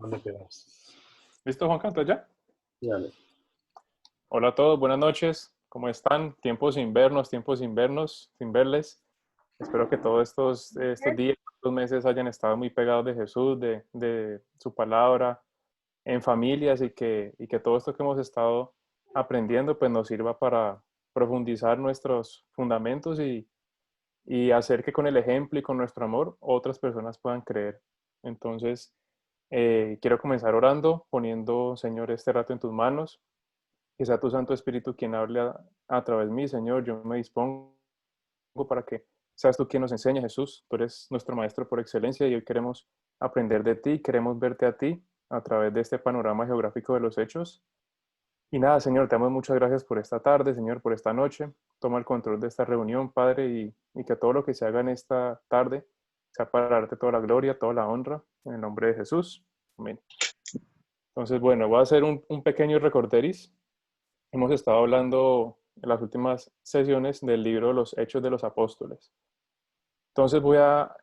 Cuando quieras. ¿Listo, Juan Canto, ya? Dale. Hola a todos, buenas noches. ¿Cómo están? Tiempos sin vernos, sin verles. Espero que todos estos días, estos meses hayan estado muy pegados de Jesús, de su palabra, en familias y que todo esto que hemos estado aprendiendo pues nos sirva para profundizar nuestros fundamentos y hacer que con el ejemplo y con nuestro amor otras personas puedan creer. Entonces, quiero comenzar orando, poniendo, Señor, este rato en tus manos. Que sea tu Santo Espíritu quien hable a través de mí, Señor. Yo me dispongo para que seas tú quien nos enseñe, Jesús. Tú eres nuestro Maestro por excelencia y hoy queremos aprender de ti, queremos verte a ti a través de este panorama geográfico de los hechos. Y nada, Señor, te damos muchas gracias por esta tarde, Señor, por esta noche. Toma el control de esta reunión, Padre, y que todo lo que se haga en esta tarde sea para darte toda la gloria, toda la honra, en el nombre de Jesús. Amén. Entonces, bueno, voy a hacer un pequeño recorderis. Hemos estado hablando en las últimas sesiones del libro Los Hechos de los Apóstoles. Entonces voy a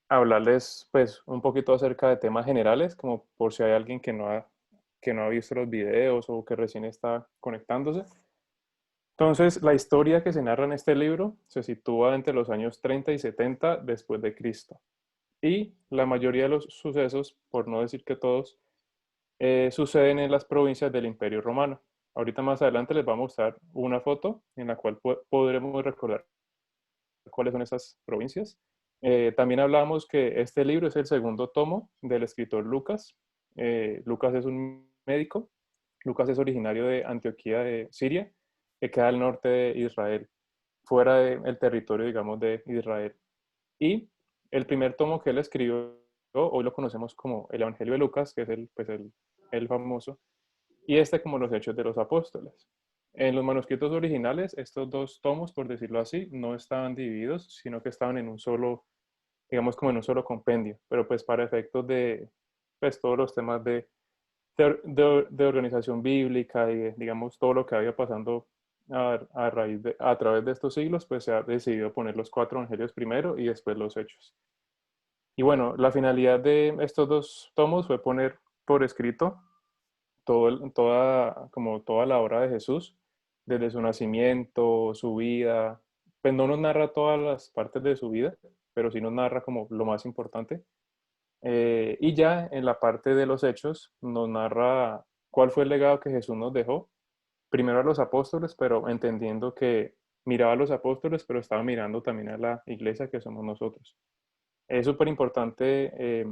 hablarles pues un poquito acerca de temas generales, como por si hay alguien que no ha visto los videos o que recién está conectándose. Entonces, la historia que se narra en este libro se sitúa entre los años 30 y 70 después de Cristo. Y la mayoría de los sucesos, por no decir que todos, suceden en las provincias del Imperio Romano. Ahorita más adelante les voy a mostrar una foto en la cual podremos recordar cuáles son esas provincias. También hablamos que este libro es el segundo tomo del escritor Lucas. Lucas es un médico. Lucas es originario de Antioquía de Siria, que queda al norte de Israel, fuera del territorio, digamos, de Israel. Y el primer tomo que él escribió, hoy lo conocemos como el Evangelio de Lucas, que es el famoso, y este como los Hechos de los Apóstoles. En los manuscritos originales, estos dos tomos, por decirlo así, no estaban divididos, sino que estaban en un solo, digamos como en un solo compendio, pero pues para efectos de pues, todos los temas de organización bíblica y digamos todo lo que había pasando a través de estos siglos, pues se ha decidido poner los cuatro evangelios primero y después los hechos. Y bueno, la finalidad de estos dos tomos fue poner por escrito como toda la obra de Jesús, desde su nacimiento, su vida. Pues no nos narra todas las partes de su vida, pero sí nos narra como lo más importante. Y ya en la parte de los hechos nos narra cuál fue el legado que Jesús nos dejó, primero a los apóstoles, pero entendiendo que miraba a los apóstoles, pero estaba mirando también a la iglesia que somos nosotros. Es súper importante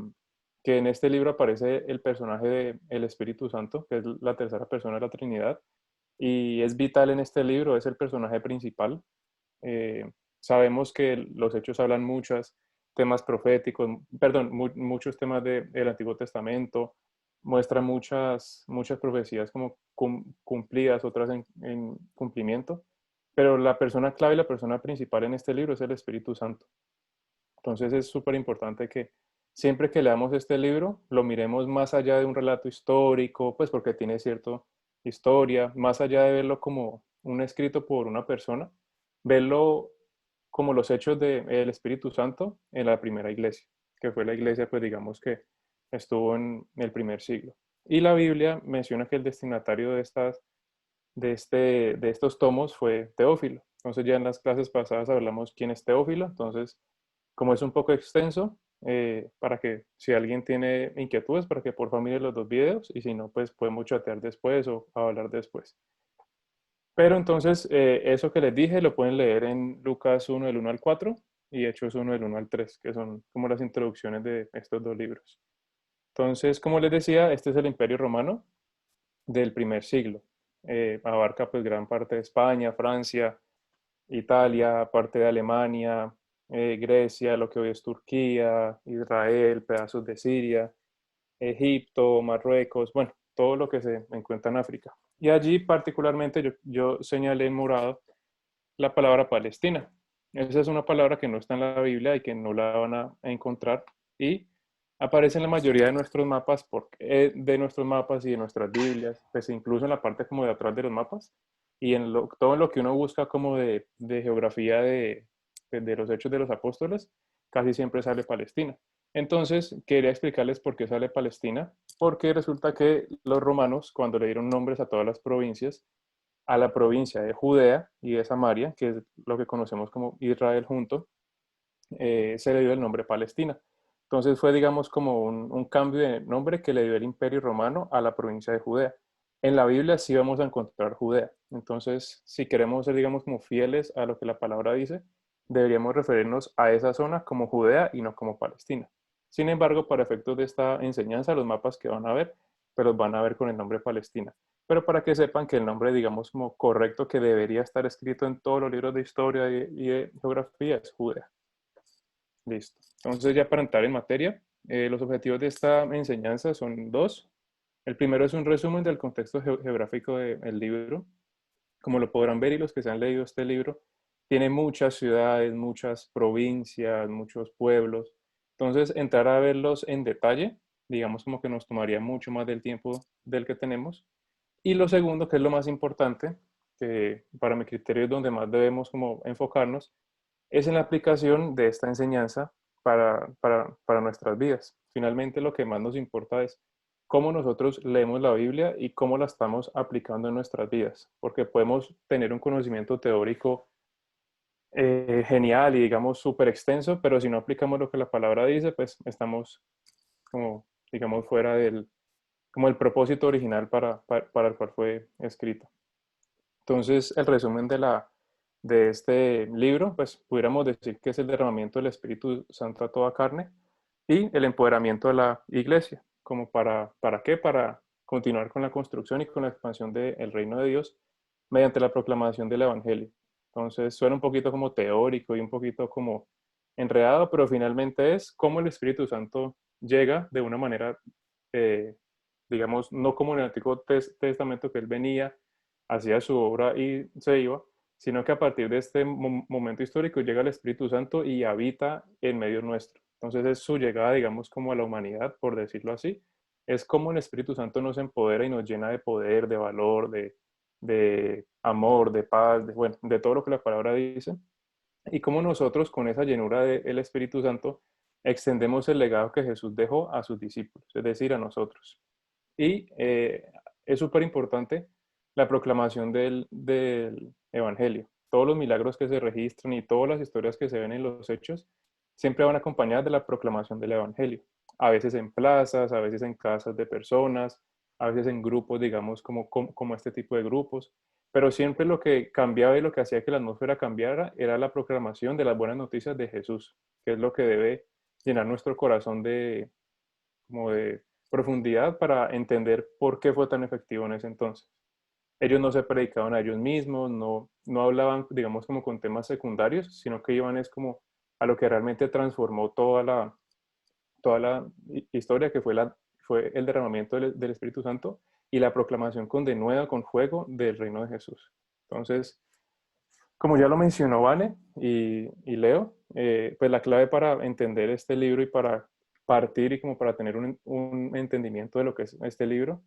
que en este libro aparece el personaje del Espíritu Santo, que es la tercera persona de la Trinidad, y es vital en este libro, es el personaje principal. Eh, Sabemos que los hechos hablan muchos temas proféticos, perdón, muchos temas del Antiguo Testamento, muestran muchas profecías como cumplidas, otras en cumplimiento, pero la persona clave y la persona principal en este libro es el Espíritu Santo. Entonces es súper importante que siempre que leamos este libro lo miremos más allá de un relato histórico, pues porque tiene cierta historia, más allá de verlo como un escrito por una persona, verlo como los hechos del Espíritu Santo en la primera iglesia, que fue la iglesia, pues digamos que estuvo en el primer siglo. Y la Biblia menciona que el destinatario de estos tomos fue Teófilo. Entonces ya en las clases pasadas hablamos quién es Teófilo, entonces como es un poco extenso, para que si alguien tiene inquietudes, para que por favor mire los dos videos y si no, pues podemos chatear después o hablar después. Pero entonces, eso que les dije lo pueden leer en Lucas 1 del 1 al 4 y Hechos 1 del 1 al 3, que son como las introducciones de estos dos libros. Entonces, como les decía, este es el Imperio Romano del primer siglo. Abarca pues gran parte de España, Francia, Italia, parte de Alemania, Grecia, lo que hoy es Turquía, Israel, pedazos de Siria, Egipto, Marruecos, bueno, todo lo que se encuentra en África. Y allí particularmente yo señalé en morado la palabra Palestina. Esa es una palabra que no está en la Biblia y que no la van a encontrar y aparece en la mayoría de nuestros mapas, de nuestros mapas y de nuestras Biblias, pues incluso en la parte como de atrás de los mapas y todo lo que uno busca como de geografía de los hechos de los apóstoles, casi siempre sale Palestina. Entonces, quería explicarles por qué sale Palestina, porque resulta que los romanos, cuando le dieron nombres a todas las provincias, a la provincia de Judea y de Samaria, que es lo que conocemos como Israel junto, se le dio el nombre Palestina. Entonces fue, digamos, como un cambio de nombre que le dio el Imperio Romano a la provincia de Judea. En la Biblia sí vamos a encontrar Judea. Entonces, si queremos ser, digamos, como fieles a lo que la palabra dice, deberíamos referirnos a esa zona como Judea y no como Palestina. Sin embargo, para efectos de esta enseñanza, los mapas que van a ver, pues los van a ver con el nombre Palestina. Pero para que sepan que el nombre, digamos, como correcto que debería estar escrito en todos los libros de historia y de geografía es Judea. Listo. Entonces, ya para entrar en materia, los objetivos de esta enseñanza son dos. El primero es un resumen del contexto geográfico del libro. Como lo podrán ver y los que se han leído este libro, tiene muchas ciudades, muchas provincias, muchos pueblos. Entonces, entrar a verlos en detalle, digamos como que nos tomaría mucho más del tiempo del que tenemos. Y lo segundo, que es lo más importante, que para mi criterio es donde más debemos como enfocarnos, es en la aplicación de esta enseñanza para nuestras vidas. Finalmente, lo que más nos importa es cómo nosotros leemos la Biblia y cómo la estamos aplicando en nuestras vidas, porque podemos tener un conocimiento teórico genial y digamos súper extenso, pero si no aplicamos lo que la palabra dice, pues estamos como, digamos, fuera del como el propósito original para el cual fue escrito. Entonces, el resumen de este libro, pues pudiéramos decir que es el derramamiento del Espíritu Santo a toda carne y el empoderamiento de la iglesia. ¿Como para qué? Para continuar con la construcción y con la expansión del reino de Dios mediante la proclamación del Evangelio. Entonces, suena un poquito como teórico y un poquito como enredado, pero finalmente es cómo el Espíritu Santo llega de una manera, eh, digamos, no como en el Antiguo Testamento que él venía, hacía su obra y se iba, sino que a partir de este momento histórico llega el Espíritu Santo y habita en medio nuestro. Entonces es su llegada, digamos, como a la humanidad, por decirlo así. Es como el Espíritu Santo nos empodera y nos llena de poder, de valor, de amor, de paz, bueno, de todo lo que la palabra dice. Y cómo nosotros con esa llenura del Espíritu Santo extendemos el legado que Jesús dejó a sus discípulos, es decir, a nosotros. Y es súper importante la proclamación del Evangelio. Todos los milagros que se registran y todas las historias que se ven en los hechos siempre van acompañadas de la proclamación del Evangelio. A veces en plazas, a veces en casas de personas, a veces en grupos, digamos, como este tipo de grupos. Pero siempre lo que cambiaba y lo que hacía que la atmósfera cambiara era la proclamación de las buenas noticias de Jesús, que es lo que debe llenar nuestro corazón como de profundidad para entender por qué fue tan efectivo en ese entonces. Ellos no se predicaban a ellos mismos, no hablaban, digamos, como con temas secundarios, sino que iban es como a lo que realmente transformó toda la historia, que fue el derramamiento del Espíritu Santo y la proclamación con denuedo, con fuego del reino de Jesús. Entonces, como ya lo mencionó Vane y Leo, pues la clave para entender este libro y para partir y como para tener un entendimiento de lo que es este libro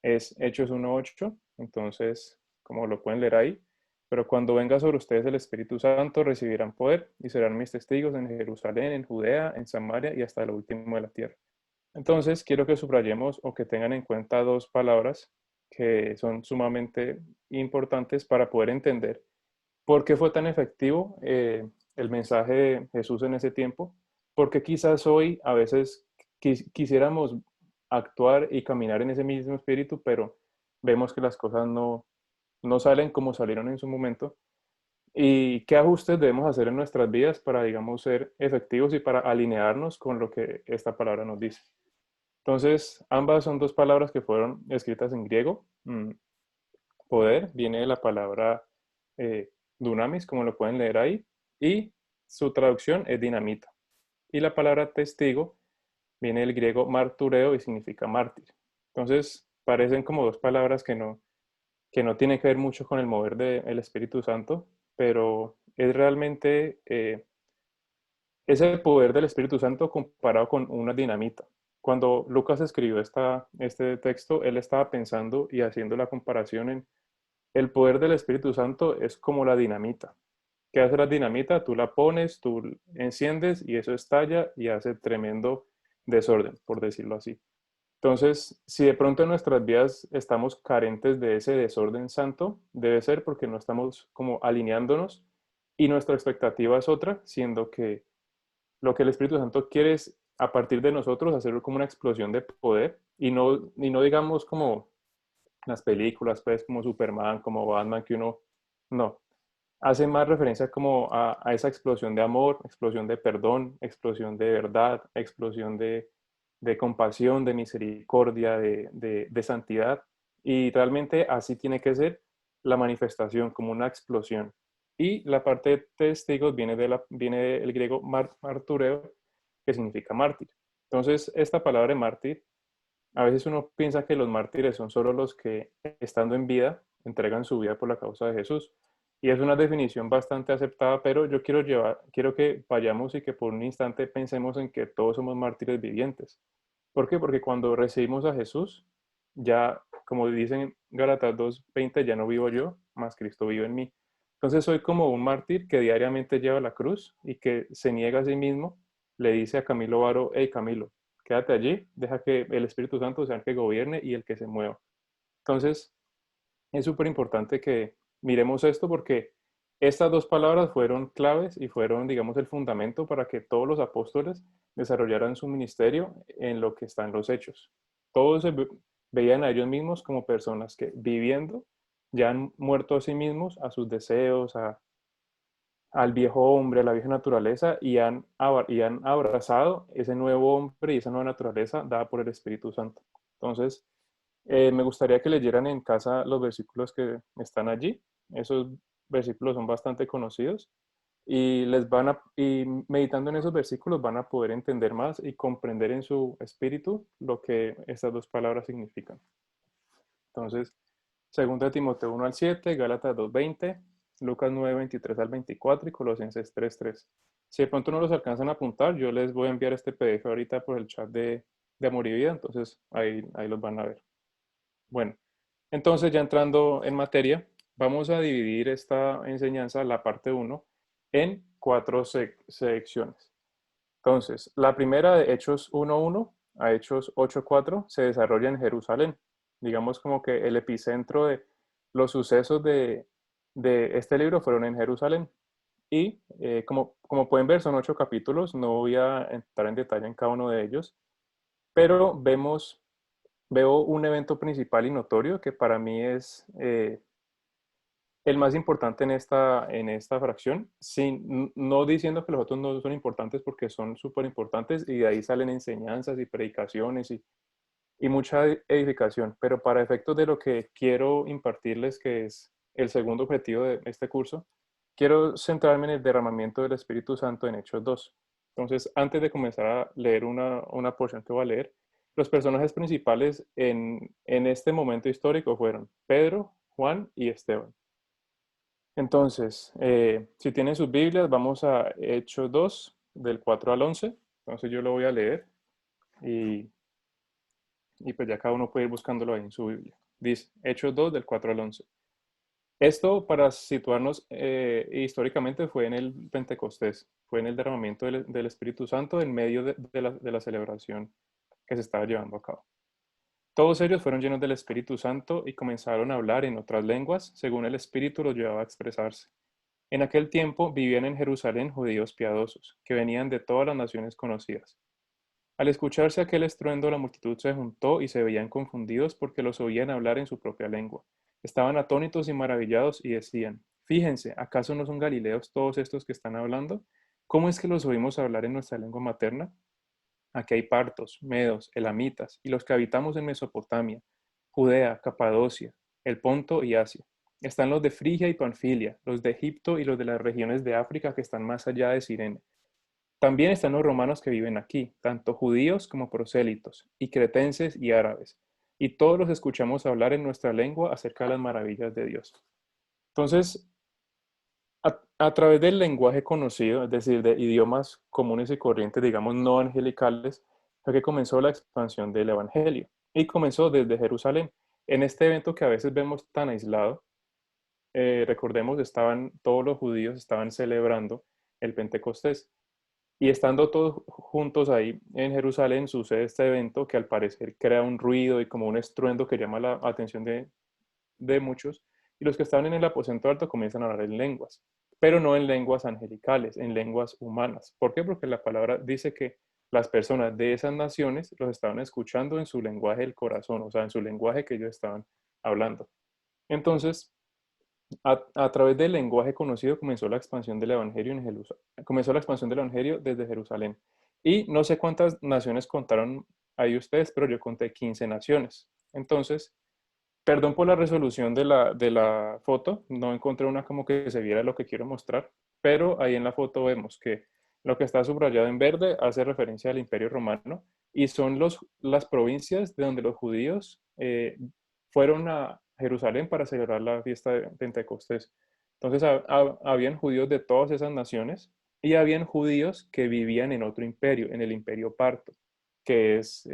es Hechos 1:8. Entonces, como lo pueden leer ahí, pero cuando venga sobre ustedes el Espíritu Santo, recibirán poder y serán mis testigos en Jerusalén, en Judea, en Samaria y hasta lo último de la tierra. Entonces, quiero que subrayemos o que tengan en cuenta dos palabras que son sumamente importantes para poder entender ¿por qué fue tan efectivo el mensaje de Jesús en ese tiempo? Porque quizás hoy a veces quisiéramos actuar y caminar en ese mismo espíritu, pero vemos que las cosas no salen como salieron en su momento. ¿Y qué ajustes debemos hacer en nuestras vidas para, digamos, ser efectivos y para alinearnos con lo que esta palabra nos dice? Entonces, ambas son dos palabras que fueron escritas en griego. Poder viene de la palabra dunamis, como lo pueden leer ahí, y su traducción es dinamita. Y la palabra testigo viene del griego martureo y significa mártir. Entonces, parecen como dos palabras que no tienen que ver mucho con el mover del Espíritu Santo, pero es realmente ese poder del Espíritu Santo comparado con una dinamita. Cuando Lucas escribió este texto, él estaba pensando y haciendo la comparación en el poder del Espíritu Santo es como la dinamita, ¿Qué hace la dinamita? Tú la pones, tú enciendes y eso estalla y hace tremendo desorden, por decirlo así. Entonces, si de pronto en nuestras vidas estamos carentes de ese desorden santo, debe ser porque no estamos como alineándonos y nuestra expectativa es otra, siendo que lo que el Espíritu Santo quiere es a partir de nosotros hacer como una explosión de poder y no digamos como las películas, pues como Superman, como Batman, que uno, no, hace más referencia como a esa explosión de amor, explosión de perdón, explosión de verdad, explosión de compasión, de misericordia, de santidad. Y realmente así tiene que ser la manifestación, como una explosión. Y la parte de testigos viene del griego martureo, que significa mártir. Entonces, esta palabra de mártir, a veces uno piensa que los mártires son solo los que, estando en vida, entregan su vida por la causa de Jesús. Y es una definición bastante aceptada, pero yo quiero que vayamos y que por un instante pensemos en que todos somos mártires vivientes. ¿Por qué? Porque cuando recibimos a Jesús, ya, como dicen en Gálatas 2:20, ya no vivo yo, más Cristo vive en mí. Entonces soy como un mártir que diariamente lleva la cruz y que se niega a sí mismo, le dice a Camilo Varo: hey Camilo, quédate allí, deja que el Espíritu Santo sea el que gobierne y el que se mueva. Entonces, es súper importante que miremos esto porque estas dos palabras fueron claves y fueron, digamos, el fundamento para que todos los apóstoles desarrollaran su ministerio en lo que están los hechos. Todos veían a ellos mismos como personas que viviendo ya han muerto a sí mismos, a sus deseos, al viejo hombre, a la vieja naturaleza y han abrazado ese nuevo hombre y esa nueva naturaleza dada por el Espíritu Santo. Entonces, me gustaría que leyeran en casa los versículos que están allí. Esos versículos son bastante conocidos y meditando en esos versículos van a poder entender más y comprender en su espíritu lo que estas dos palabras significan. Entonces, 2 Timoteo 1 al 7, Gálatas 2:20, Lucas 9:23 al 24 y Colosenses 3:3. Si de pronto no los alcanzan a apuntar, yo les voy a enviar este PDF ahorita por el chat de Amor y Vida, entonces ahí los van a ver. Bueno, entonces ya entrando en materia, vamos a dividir esta enseñanza, la parte uno, en cuatro secciones. Entonces, la primera de Hechos 1:1 a Hechos 8:4 se desarrolla en Jerusalén. Digamos como que el epicentro de los sucesos de este libro fueron en Jerusalén. Y como pueden ver, son 8 capítulos, no voy a entrar en detalle en cada uno de ellos, pero veo un evento principal y notorio que para mí es el más importante en esta fracción, no diciendo que los otros no son importantes porque son súper importantes y de ahí salen enseñanzas y predicaciones y mucha edificación, pero para efectos de lo que quiero impartirles, que es el segundo objetivo de este curso, quiero centrarme en el derramamiento del Espíritu Santo en Hechos 2. Entonces, antes de comenzar a leer una porción que voy a leer, los personajes principales en este momento histórico fueron Pedro, Juan y Esteban. Entonces, si tienen sus Biblias, vamos a Hechos 2, del 4 al 11. Entonces yo lo voy a leer y, y pues ya cada uno puede ir buscándolo ahí en su Biblia. Dice, Hechos 2, del 4 al 11. Esto, para situarnos históricamente, fue en el Pentecostés, fue en el derramamiento del Espíritu Santo en medio de la celebración que se estaba llevando a cabo. Todos ellos fueron llenos del Espíritu Santo y comenzaron a hablar en otras lenguas, según el Espíritu los llevaba a expresarse. En aquel tiempo vivían en Jerusalén judíos piadosos, que venían de todas las naciones conocidas. Al escucharse aquel estruendo, la multitud se juntó y se veían confundidos porque los oían hablar en su propia lengua. Estaban atónitos y maravillados y decían: Fíjense, ¿acaso no son galileos todos estos que están hablando? ¿Cómo es que los oímos hablar en nuestra lengua materna? Aquí hay partos, medos, elamitas, y los que habitamos en Mesopotamia, Judea, Capadocia, el Ponto y Asia. Están los de Frigia y Panfilia, los de Egipto y los de las regiones de África que están más allá de Cirene. También están los romanos que viven aquí, tanto judíos como prosélitos, y cretenses y árabes. Y todos los escuchamos hablar en nuestra lengua acerca de las maravillas de Dios. Entonces, a través del lenguaje conocido, es decir, de idiomas comunes y corrientes, digamos no angelicales, fue que comenzó la expansión del Evangelio. Y comenzó desde Jerusalén. En este evento que a veces vemos tan aislado, recordemos, todos los judíos estaban celebrando el Pentecostés. Y estando todos juntos ahí en Jerusalén, sucede este evento que al parecer crea un ruido y como un estruendo que llama la atención de muchos. Y los que estaban en el aposento alto comienzan a hablar en lenguas, pero no en lenguas angelicales, en lenguas humanas. ¿Por qué? Porque la palabra dice que las personas de esas naciones los estaban escuchando en su lenguaje del corazón, o sea, en su lenguaje que ellos estaban hablando. Entonces, a través del lenguaje conocido comenzó la expansión del Evangelio en Jerusalén. Comenzó la expansión del Evangelio desde Jerusalén. Y no sé cuántas naciones contaron ahí ustedes, pero yo conté 15 naciones. Entonces, perdón por la resolución de la foto, no encontré una como que se viera lo que quiero mostrar, pero ahí en la foto vemos que lo que está subrayado en verde hace referencia al Imperio Romano y son las provincias de donde los judíos fueron a Jerusalén para celebrar la fiesta de Pentecostés. Entonces habían judíos de todas esas naciones y habían judíos que vivían en otro imperio, en el Imperio Parto, que es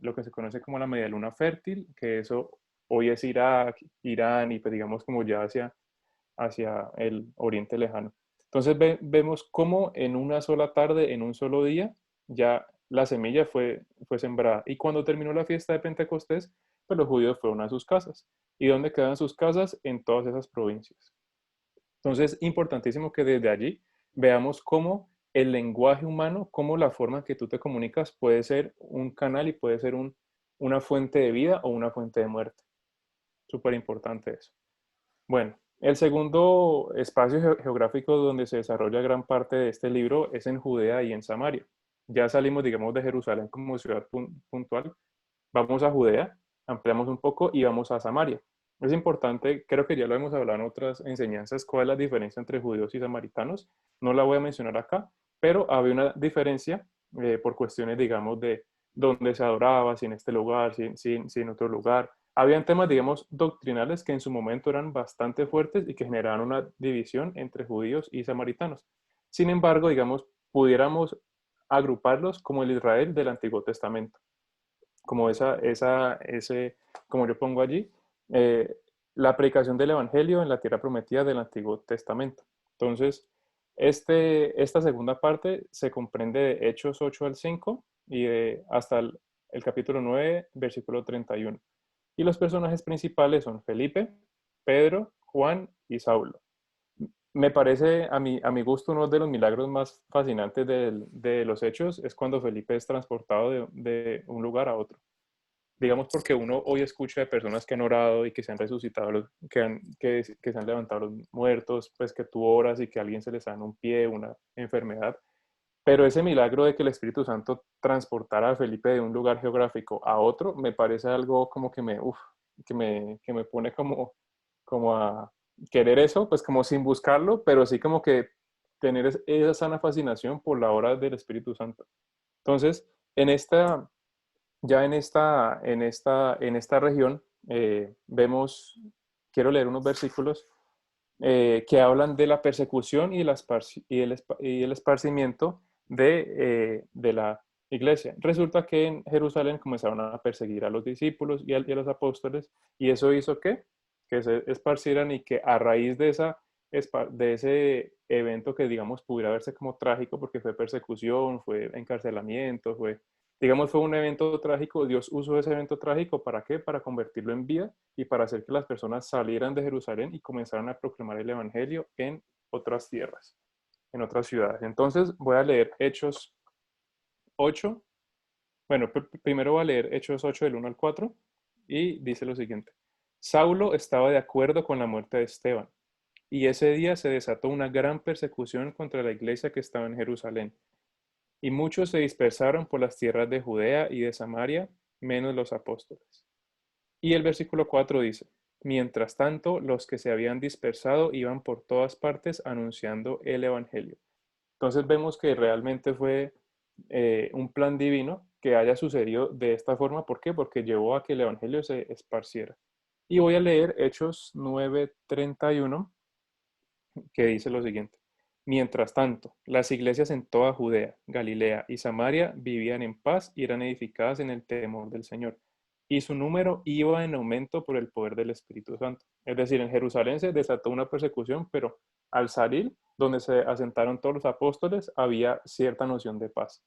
lo que se conoce como la media luna fértil, que eso hoy es Irak, Irán y pues digamos como ya hacia el Oriente Lejano. Entonces vemos cómo en una sola tarde, en un solo día, ya la semilla fue sembrada. Y cuando terminó la fiesta de Pentecostés, pues los judíos fueron a sus casas. ¿Y dónde quedan sus casas? En todas esas provincias. Entonces, importantísimo que desde allí veamos cómo el lenguaje humano, cómo la forma en que tú te comunicas puede ser un canal y puede ser una fuente de vida o una fuente de muerte. Súper importante eso. Bueno, el segundo espacio geográfico donde se desarrolla gran parte de este libro es en Judea y en Samaria. Ya salimos, digamos, de Jerusalén como ciudad puntual. Vamos a Judea, ampliamos un poco y vamos a Samaria. Es importante, creo que ya lo hemos hablado en otras enseñanzas, cuál es la diferencia entre judíos y samaritanos. No la voy a mencionar acá, pero había una diferencia por cuestiones, digamos, de dónde se adoraba, si en este lugar, si en otro lugar. Habían temas, digamos, doctrinales que en su momento eran bastante fuertes y que generaban una división entre judíos y samaritanos. Sin embargo, digamos, pudiéramos agruparlos como el Israel del Antiguo Testamento, como como yo pongo allí, eh, la predicación del Evangelio en la tierra prometida del Antiguo Testamento. Entonces, esta segunda parte se comprende de Hechos 8 al 5 y hasta el capítulo 9, versículo 31. Y los personajes principales son Felipe, Pedro, Juan y Saulo. Me parece, a mi gusto, uno de los milagros más fascinantes de los hechos es cuando Felipe es transportado de un lugar a otro. Digamos porque uno hoy escucha de personas que han orado y que se han resucitado, que se han levantado los muertos, pues que tú oras y que a alguien se le sana un pie, una enfermedad. Pero ese milagro de que el Espíritu Santo transportara a Felipe de un lugar geográfico a otro, me parece algo como que me pone como a querer eso, pues como sin buscarlo, pero sí como que tener esa sana fascinación por la obra del Espíritu Santo. Entonces, en esta, ya en esta región, quiero leer unos versículos que hablan de la persecución y el esparcimiento de la iglesia. Resulta que en Jerusalén comenzaron a perseguir a los discípulos y a los apóstoles, y eso hizo que se esparcieran y que a raíz de ese evento que digamos pudiera verse como trágico porque fue persecución, fue encarcelamiento, fue un evento trágico. Dios usó ese evento trágico ¿para qué? Para convertirlo en vida y para hacer que las personas salieran de Jerusalén y comenzaran a proclamar el Evangelio en otras tierras, en otras ciudades. Entonces voy a leer Hechos 8. Bueno, primero voy a leer Hechos 8 del 1 al 4 y dice lo siguiente. Saulo estaba de acuerdo con la muerte de Esteban y ese día se desató una gran persecución contra la iglesia que estaba en Jerusalén. Y muchos se dispersaron por las tierras de Judea y de Samaria, menos los apóstoles. Y el versículo 4 dice, mientras tanto, los que se habían dispersado iban por todas partes anunciando el Evangelio. Entonces vemos que realmente fue un plan divino que haya sucedido de esta forma. ¿Por qué? Porque llevó a que el Evangelio se esparciera. Y voy a leer Hechos 9:31, que dice lo siguiente. Mientras tanto, las iglesias en toda Judea, Galilea y Samaria vivían en paz y eran edificadas en el temor del Señor. y su número iba en aumento por el poder del Espíritu Santo. Es decir, en Jerusalén se desató una persecución, pero al salir, donde se asentaron todos los apóstoles, había cierta noción de paz.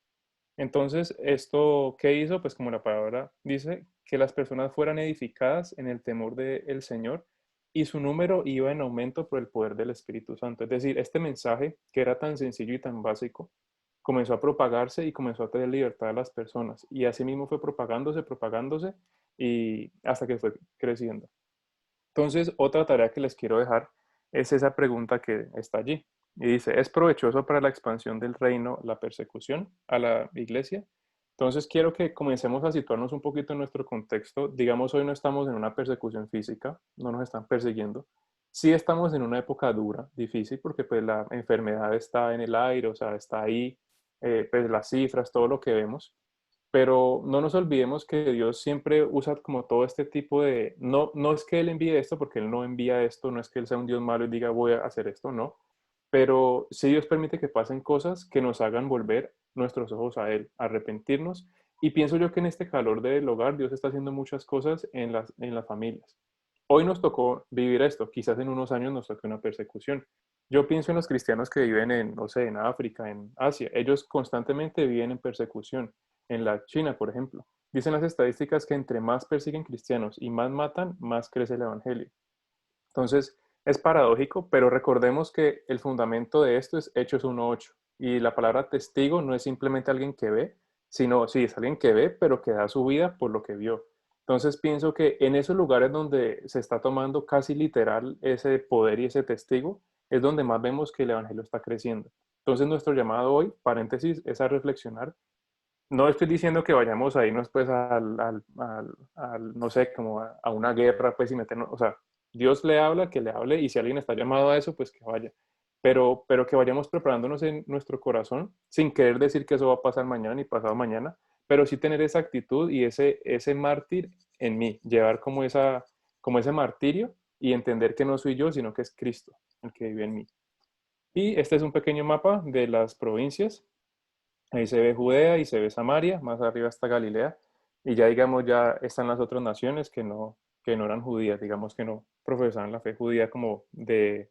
Entonces, ¿esto qué hizo? Pues como la palabra dice, que las personas fueran edificadas en el temor del Señor y su número iba en aumento por el poder del Espíritu Santo. Es decir, este mensaje, que era tan sencillo y tan básico, comenzó a propagarse y comenzó a tener libertad a las personas. Y así mismo fue propagándose y hasta que fue creciendo. Entonces, otra tarea que les quiero dejar es esa pregunta que está allí. Y dice, ¿es provechoso para la expansión del reino la persecución a la iglesia? Entonces, quiero que comencemos a situarnos un poquito en nuestro contexto. Digamos, hoy no estamos en una persecución física, no nos están persiguiendo. Sí estamos en una época dura, difícil, porque pues la enfermedad está en el aire, o sea, está ahí, pues las cifras, todo lo que vemos. Pero no nos olvidemos que Dios siempre usa como todo este tipo de, no es que Él envíe esto, porque Él no envía esto, no es que Él sea un Dios malo y diga voy a hacer esto, no. Pero sí Dios permite que pasen cosas que nos hagan volver nuestros ojos a Él, arrepentirnos. Y pienso yo que en este calor del hogar Dios está haciendo muchas cosas en las familias. Hoy nos tocó vivir esto, quizás en unos años nos toque una persecución. Yo pienso en los cristianos que viven en, no sé, en África, en Asia. Ellos constantemente viven en persecución. En la China, por ejemplo. Dicen las estadísticas que entre más persiguen cristianos y más matan, más crece el evangelio. Entonces, es paradójico, pero recordemos que el fundamento de esto es Hechos 1:8. Y la palabra testigo no es simplemente alguien que ve, sino, sí, es alguien que ve, pero que da su vida por lo que vio. Entonces, pienso que en esos lugares donde se está tomando casi literal ese poder y ese testigo, es donde más vemos que el evangelio está creciendo. Entonces, nuestro llamado hoy, paréntesis, es a reflexionar. No estoy diciendo que vayamos a irnos pues no sé, como a una guerra pues y meternos, o sea, Dios le habla, que le hable y si alguien está llamado a eso, pues que vaya. Pero que vayamos preparándonos en nuestro corazón sin querer decir que eso va a pasar mañana ni pasado mañana, pero sí tener esa actitud y ese mártir en mí, llevar como ese martirio y entender que no soy yo, sino que es Cristo el que vive en mí. Y este es un pequeño mapa de las provincias. Ahí se ve Judea y se ve Samaria, más arriba está Galilea, y ya digamos ya están las otras naciones que no eran judías, digamos que no profesaban la fe judía como de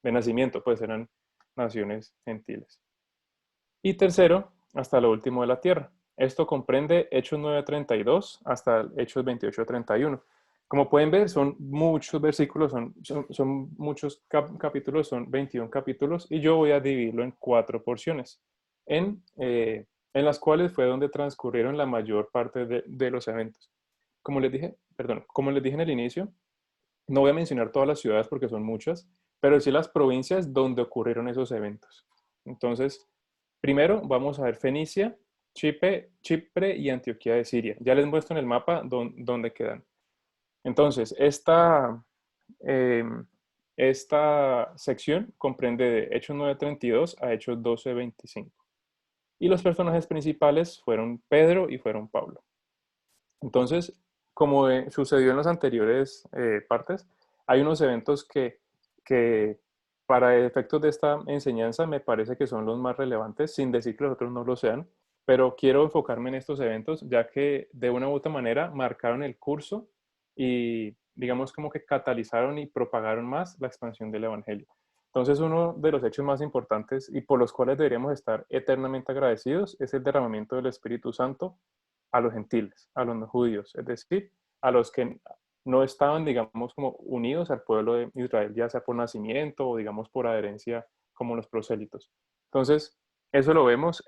nacimiento, pues eran naciones gentiles. Y tercero, hasta lo último de la tierra. Esto comprende Hechos 9:32 hasta Hechos 28:31. Como pueden ver, son muchos versículos, son muchos capítulos, son 21 capítulos, y yo voy a dividirlo en 4 porciones, en las cuales fue donde transcurrieron la mayor parte de los eventos. Como les dije en el inicio, no voy a mencionar todas las ciudades porque son muchas, pero sí las provincias donde ocurrieron esos eventos. Entonces, primero vamos a ver Fenicia, Chipre y Antioquía de Siria. Ya les muestro en el mapa dónde quedan. Entonces, eh, esta sección comprende de Hechos 9:32 a Hechos 12:25. Y los personajes principales fueron Pedro y fueron Pablo. Entonces, como sucedió en las anteriores partes, hay unos eventos que para efectos de esta enseñanza me parece que son los más relevantes, sin decir que los otros no lo sean, pero quiero enfocarme en estos eventos ya que de una u otra manera marcaron el curso y digamos como que catalizaron y propagaron más la expansión del Evangelio. Entonces, uno de los hechos más importantes y por los cuales deberíamos estar eternamente agradecidos es el derramamiento del Espíritu Santo a los gentiles, a los no judíos, es decir, a los que no estaban, digamos, como unidos al pueblo de Israel, ya sea por nacimiento o, digamos, por adherencia, como los prosélitos. Entonces, eso lo vemos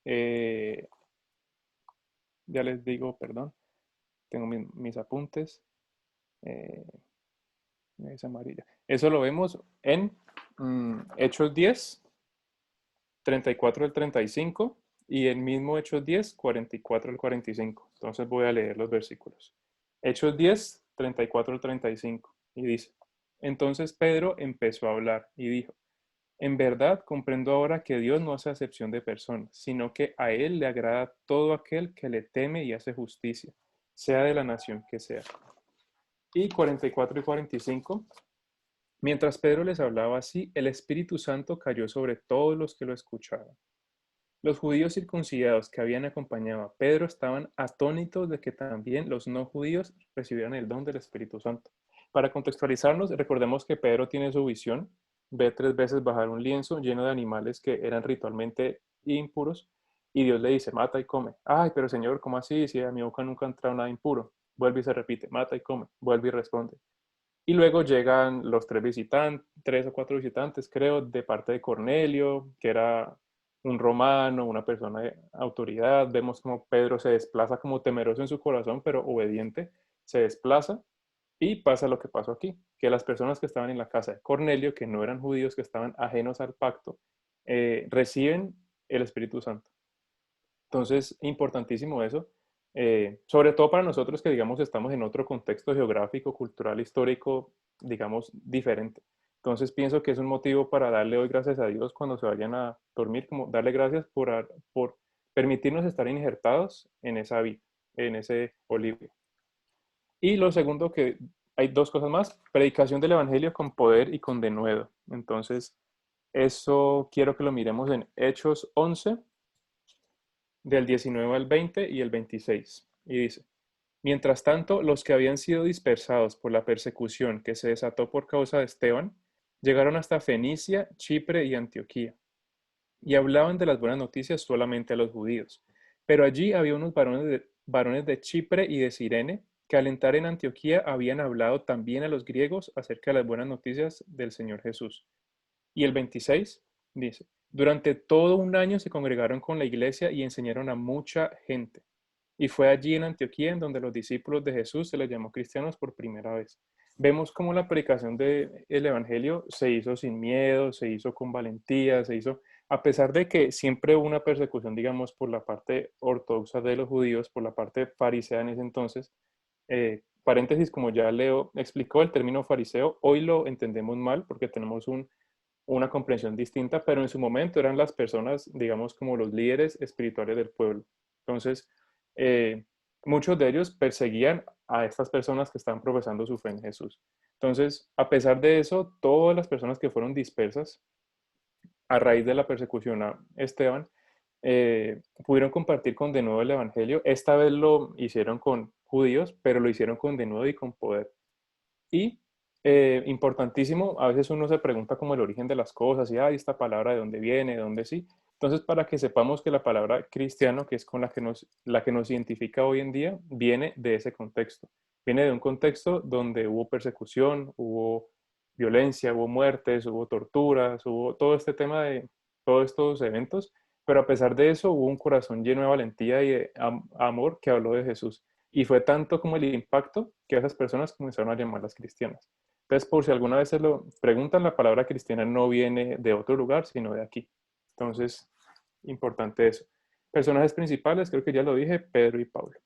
eh, ya les digo, perdón, tengo mis apuntes, eh, es amarilla. Eso lo vemos en Hechos 10, 34 al 35 y el mismo Hechos 10, 44 al 45. Entonces voy a leer los versículos. Hechos 10, 34 al 35. Y dice, entonces Pedro empezó a hablar y dijo, en verdad comprendo ahora que Dios no hace acepción de personas, sino que a Él le agrada todo aquel que le teme y hace justicia, sea de la nación que sea. Y 44 y 45. Mientras Pedro les hablaba así, el Espíritu Santo cayó sobre todos los que lo escuchaban. Los judíos circuncidados que habían acompañado a Pedro estaban atónitos de que también los no judíos recibieran el don del Espíritu Santo. Para contextualizarnos, recordemos que Pedro tiene su visión, ve 3 veces bajar un lienzo lleno de animales que eran ritualmente impuros y Dios le dice, mata y come. Ay, pero Señor, ¿cómo así? Si a mi boca nunca ha entrado nada impuro. Vuelve y se repite, mata y come, vuelve y responde. Y luego llegan los 3 visitantes, 3 o 4 visitantes, creo, de parte de Cornelio, que era un romano, una persona de autoridad. Vemos como Pedro se desplaza como temeroso en su corazón, pero obediente, se desplaza y pasa lo que pasó aquí, que las personas que estaban en la casa de Cornelio, que no eran judíos, que estaban ajenos al pacto, reciben el Espíritu Santo. Entonces, importantísimo eso, sobre todo para nosotros que, digamos, estamos en otro contexto geográfico, cultural, histórico, digamos, diferente. Entonces, pienso que es un motivo para darle hoy gracias a Dios cuando se vayan a dormir, como darle gracias por permitirnos estar injertados en esa vida, en ese olivo. Y lo segundo, que hay 2 cosas más, predicación del Evangelio con poder y con denuedo. Entonces, eso quiero que lo miremos en Hechos 11 del 19 al 20 y el 26. Y dice, mientras tanto, los que habían sido dispersados por la persecución que se desató por causa de Esteban, llegaron hasta Fenicia, Chipre y Antioquía, y hablaban de las buenas noticias solamente a los judíos. Pero allí había unos varones de Chipre y de Cirene, que al entrar en Antioquía habían hablado también a los griegos acerca de las buenas noticias del Señor Jesús. Y el 26 dice, durante todo un año se congregaron con la iglesia y enseñaron a mucha gente. Y fue allí en Antioquía en donde los discípulos de Jesús se les llamó cristianos por primera vez. Vemos cómo la predicación del Evangelio se hizo sin miedo, se hizo con valentía, se hizo, a pesar de que siempre hubo una persecución, digamos, por la parte ortodoxa de los judíos, por la parte farisea en ese entonces. Paréntesis, como ya Leo explicó, el término fariseo hoy lo entendemos mal porque tenemos una comprensión distinta, pero en su momento eran las personas, digamos, como los líderes espirituales del pueblo. Entonces, eh, muchos de ellos perseguían a estas personas que estaban profesando su fe en Jesús. Entonces, a pesar de eso, todas las personas que fueron dispersas a raíz de la persecución a Esteban, pudieron compartir con denuedo el Evangelio. Esta vez lo hicieron con judíos, pero lo hicieron con denuedo y con poder. Y importantísimo, a veces uno se pregunta como el origen de las cosas y, esta palabra de dónde viene, de dónde sí. Entonces, para que sepamos que la palabra cristiano, que es con la que nos identifica hoy en día, viene de ese contexto. Viene de un contexto donde hubo persecución, hubo violencia, hubo muertes, hubo torturas, hubo todo este tema de todos estos eventos, pero a pesar de eso hubo un corazón lleno de valentía y de amor que habló de Jesús. Y fue tanto como el impacto que esas personas comenzaron a llamarlas cristianas. Entonces, por si alguna vez se lo preguntan, la palabra cristiana no viene de otro lugar, sino de aquí. Entonces, importante eso. Personajes principales, creo que ya lo dije, Pedro y Pablo.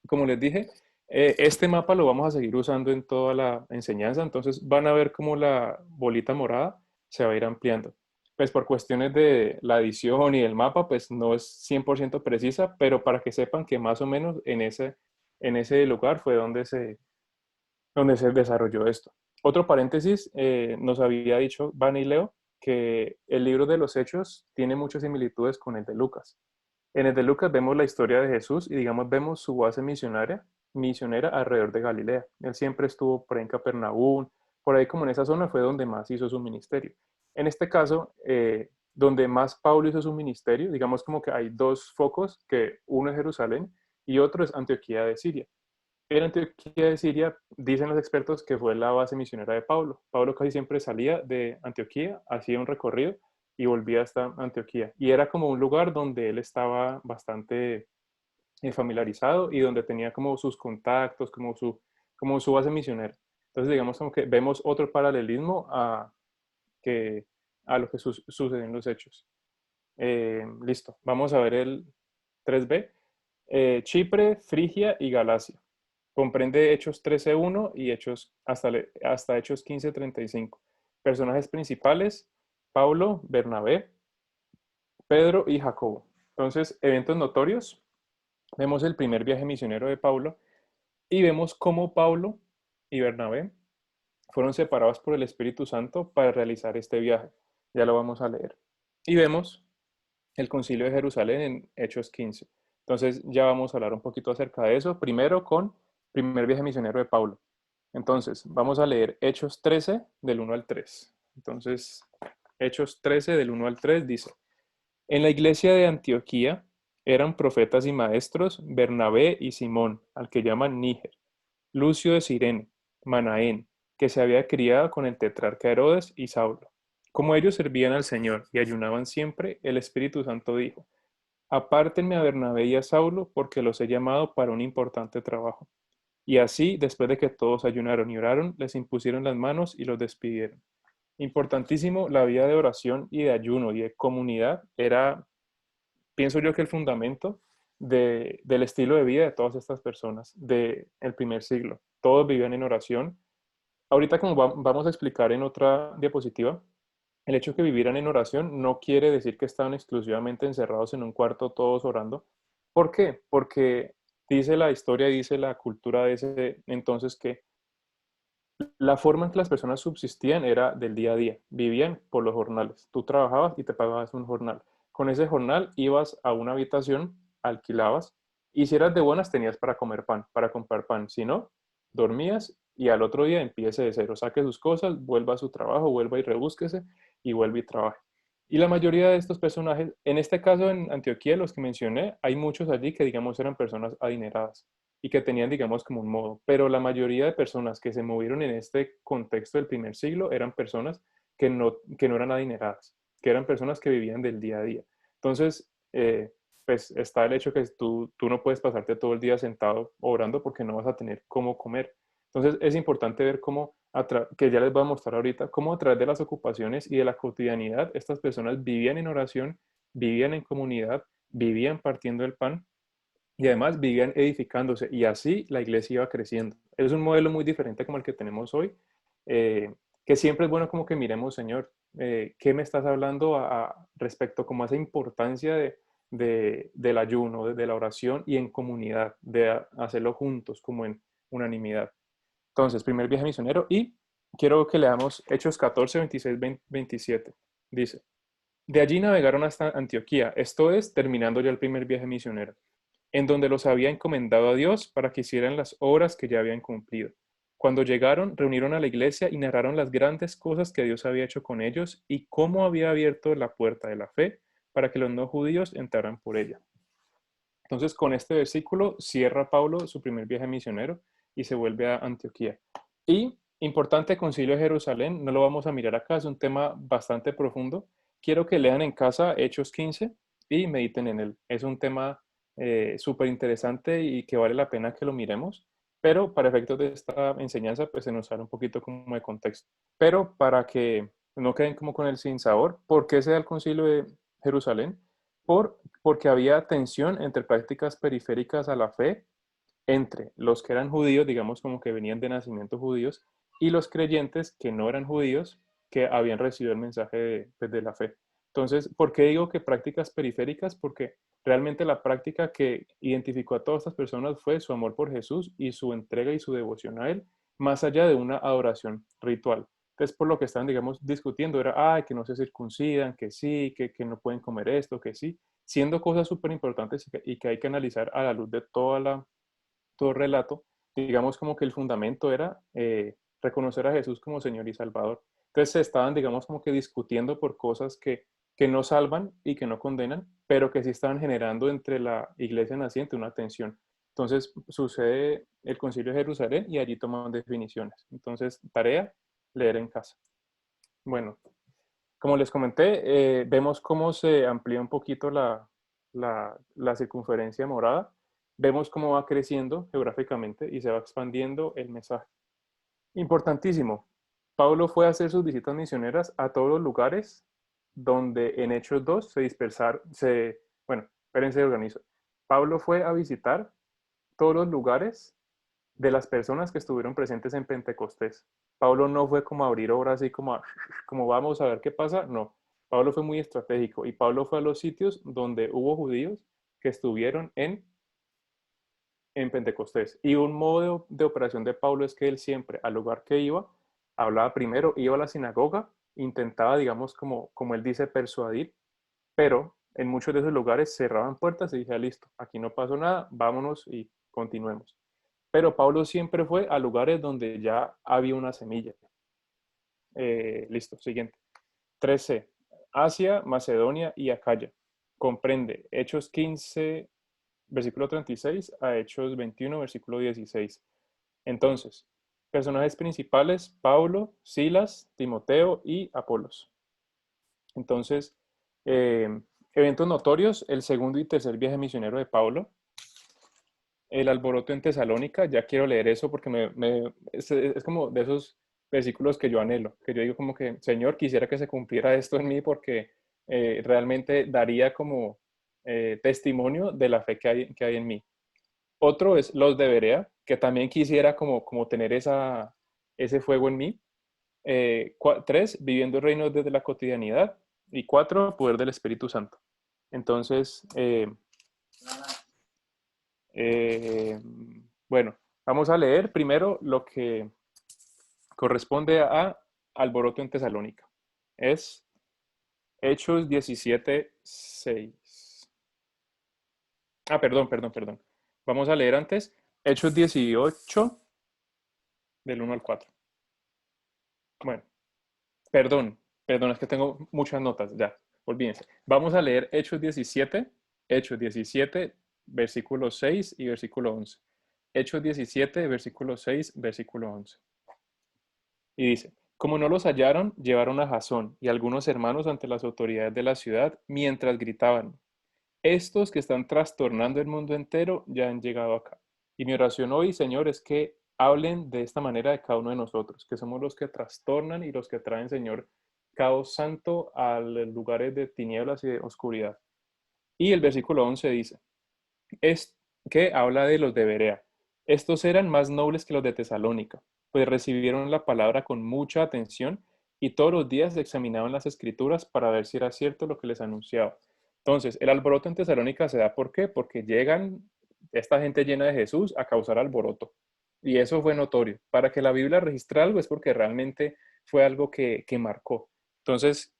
Como les dije, este mapa lo vamos a seguir usando en toda la enseñanza, entonces van a ver cómo la bolita morada se va a ir ampliando. Pues por cuestiones de la edición y el mapa, pues no es 100% precisa, pero para que sepan que más o menos en ese lugar fue donde se desarrolló esto. Otro paréntesis, nos había dicho Van y Leo que el libro de los Hechos tiene muchas similitudes con el de Lucas. En el de Lucas vemos la historia de Jesús y digamos vemos su base misionera alrededor de Galilea. Él siempre estuvo por ahí en Capernaum, por ahí como en esa zona fue donde más hizo su ministerio. En este caso, donde más Pablo hizo su ministerio, digamos como que hay 2 focos, que uno es Jerusalén y otro es Antioquía de Siria. En Antioquía de Siria dicen los expertos que fue la base misionera de Pablo. Pablo casi siempre salía de Antioquía, hacía un recorrido y volvía hasta Antioquía. Y era como un lugar donde él estaba bastante familiarizado y donde tenía como sus contactos, como su base misionera. Entonces, digamos como que vemos otro paralelismo a lo que sucede en los hechos. Listo, vamos a ver el 3b. Chipre, Frigia y Galacia. Comprende Hechos 13:1 y hasta Hechos 15:35. Personajes principales, Pablo, Bernabé, Pedro y Jacobo. Entonces, eventos notorios. Vemos el primer viaje misionero de Pablo y vemos cómo Pablo y Bernabé fueron separados por el Espíritu Santo para realizar este viaje. Ya lo vamos a leer. Y vemos el Concilio de Jerusalén en Hechos 15. Entonces ya vamos a hablar un poquito acerca de eso, primero con primer viaje misionero de Pablo. Entonces, vamos a leer Hechos 13 del 1 al 3. Entonces, Hechos 13 del 1 al 3 dice, en la iglesia de Antioquía eran profetas y maestros Bernabé y Simón, al que llaman Níger, Lucio de Cirene, Manaén, que se había criado con el tetrarca Herodes y Saulo. Como ellos servían al Señor y ayunaban siempre, el Espíritu Santo dijo, apártenme a Bernabé y a Saulo porque los he llamado para un importante trabajo. Y así, después de que todos ayunaron y oraron, les impusieron las manos y los despidieron. Importantísimo, la vida de oración y de ayuno y de comunidad era, pienso yo, que el fundamento del estilo de vida de todas estas personas del primer siglo. Todos vivían en oración. Ahorita, como vamos a explicar en otra diapositiva, el hecho de que vivieran en oración no quiere decir que estaban exclusivamente encerrados en un cuarto todos orando. ¿Por qué? Porque dice la historia, dice la cultura de ese entonces que la forma en que las personas subsistían era del día a día. Vivían por los jornales. Tú trabajabas y te pagabas un jornal. Con ese jornal ibas a una habitación, alquilabas, y si eras de buenas tenías para comer pan, para comprar pan. Si no, dormías y al otro día empiece de cero. Saque sus cosas, vuelva a su trabajo, vuelva y rebúsquese y vuelve y trabaje. Y la mayoría de estos personajes, en este caso en Antioquía, los que mencioné, hay muchos allí que digamos eran personas adineradas y que tenían, digamos, como un modo. Pero la mayoría de personas que se movieron en este contexto del primer siglo eran personas que no eran adineradas, que eran personas que vivían del día a día. Entonces, pues está el hecho que tú no puedes pasarte todo el día sentado orando porque no vas a tener cómo comer. Entonces, es importante ver cómo, que ya les voy a mostrar ahorita, cómo a través de las ocupaciones y de la cotidianidad, estas personas vivían en oración, vivían en comunidad, vivían partiendo el pan y además vivían edificándose y así la iglesia iba creciendo. Es un modelo muy diferente como el que tenemos hoy, que siempre es bueno como que miremos, Señor, ¿qué me estás hablando respecto como a esa importancia del ayuno, de la oración y en comunidad, de hacerlo juntos, como en unanimidad? Entonces, primer viaje misionero y quiero que leamos Hechos 14, 26, 27. Dice, de allí navegaron hasta Antioquía, esto es, terminando ya el primer viaje misionero en donde los había encomendado a Dios para que hicieran las obras que ya habían cumplido. Cuando llegaron, reunieron a la iglesia y narraron las grandes cosas que Dios había hecho con ellos y cómo había abierto la puerta de la fe para que los no judíos entraran por ella. Entonces, con este versículo cierra Pablo su primer viaje misionero y se vuelve a Antioquía. Y importante, Concilio de Jerusalén, no lo vamos a mirar acá, es un tema bastante profundo. Quiero que lean en casa Hechos 15 y mediten en él. Es un tema súper interesante y que vale la pena que lo miremos, pero para efectos de esta enseñanza, pues se nos sale un poquito como de contexto. Pero para que no queden como con el sinsabor, ¿por qué se da el Concilio de Jerusalén? Porque había tensión entre prácticas periféricas a la fe, entre los que eran judíos, digamos como que venían de nacimiento judíos, y los creyentes que no eran judíos, que habían recibido el mensaje pues, de la fe. Entonces, ¿por qué digo que prácticas periféricas? Porque realmente la práctica que identificó a todas estas personas fue su amor por Jesús y su entrega y su devoción a Él, más allá de una adoración ritual. Entonces, por lo que estaban, digamos, discutiendo era, que no se circuncidan, que sí, que no pueden comer esto, que sí, siendo cosas súper importantes y que hay que analizar a la luz de todo el relato, digamos como que el fundamento era reconocer a Jesús como Señor y Salvador. Entonces se estaban, digamos, como que discutiendo por cosas que no salvan y que no condenan, pero que sí estaban generando entre la iglesia naciente una tensión. Entonces sucede el Concilio de Jerusalén y allí toman definiciones. Entonces, tarea, leer en casa. Bueno, como les comenté, vemos cómo se amplía un poquito la circunferencia morada. Vemos cómo va creciendo geográficamente y se va expandiendo el mensaje. Importantísimo. Pablo fue a hacer sus visitas misioneras a todos los lugares donde en Hechos 2 se dispersaron, bueno, espérense, organizo. Pablo fue a visitar todos los lugares de las personas que estuvieron presentes en Pentecostés. Pablo no fue como a abrir obras así como vamos a ver qué pasa, no. Pablo fue muy estratégico y Pablo fue a los sitios donde hubo judíos que estuvieron en Pentecostés. Y un modo de operación de Pablo es que él siempre, al lugar que iba, hablaba primero, iba a la sinagoga, intentaba, digamos, como él dice, persuadir, pero en muchos de esos lugares cerraban puertas y dije, listo, aquí no pasó nada, vámonos y continuemos. Pero Pablo siempre fue a lugares donde ya había una semilla. Listo, siguiente. 13. Asia, Macedonia y Acaya. Comprende Hechos 15, versículo 36 a Hechos 21, versículo 16. Entonces, personajes principales, Pablo, Silas, Timoteo y Apolos. Entonces, eh, eventos notorios, el segundo y tercer viaje misionero de Pablo, el alboroto en Tesalónica, ya quiero leer eso porque es como de esos versículos que yo anhelo, que yo digo como que, Señor, quisiera que se cumpliera esto en mí porque realmente daría como testimonio de la fe que hay en mí. Otro es los de Berea, que también quisiera como tener ese fuego en mí. 3, viviendo el reino desde la cotidianidad. Y 4, poder del Espíritu Santo. Entonces, eh, bueno, vamos a leer primero lo que corresponde a alboroto en Tesalónica. Es Hechos 17:6. Perdón. Vamos a leer antes Hechos 18, del 1 al 4. Bueno, perdón, es que tengo muchas notas, ya, olvídense. Vamos a leer Hechos 17, versículo 6 y versículo 11. Hechos 17, versículo 6, versículo 11. Y dice, como no los hallaron, llevaron a Jasón y algunos hermanos ante las autoridades de la ciudad mientras gritaban, estos que están trastornando el mundo entero ya han llegado acá. Y mi oración hoy, Señor, es que hablen de esta manera de cada uno de nosotros, que somos los que trastornan y los que traen, Señor, caos santo a los lugares de tinieblas y de oscuridad. Y el versículo 11 dice, es que habla de los de Berea. Estos eran más nobles que los de Tesalónica, pues recibieron la palabra con mucha atención y todos los días examinaban las escrituras para ver si era cierto lo que les anunciaba. Entonces, el alboroto en Tesalónica se da ¿por qué? Porque llegan esta gente llena de Jesús a causar alboroto. Y eso fue notorio. Para que la Biblia registre algo es porque realmente fue algo que marcó. Entonces,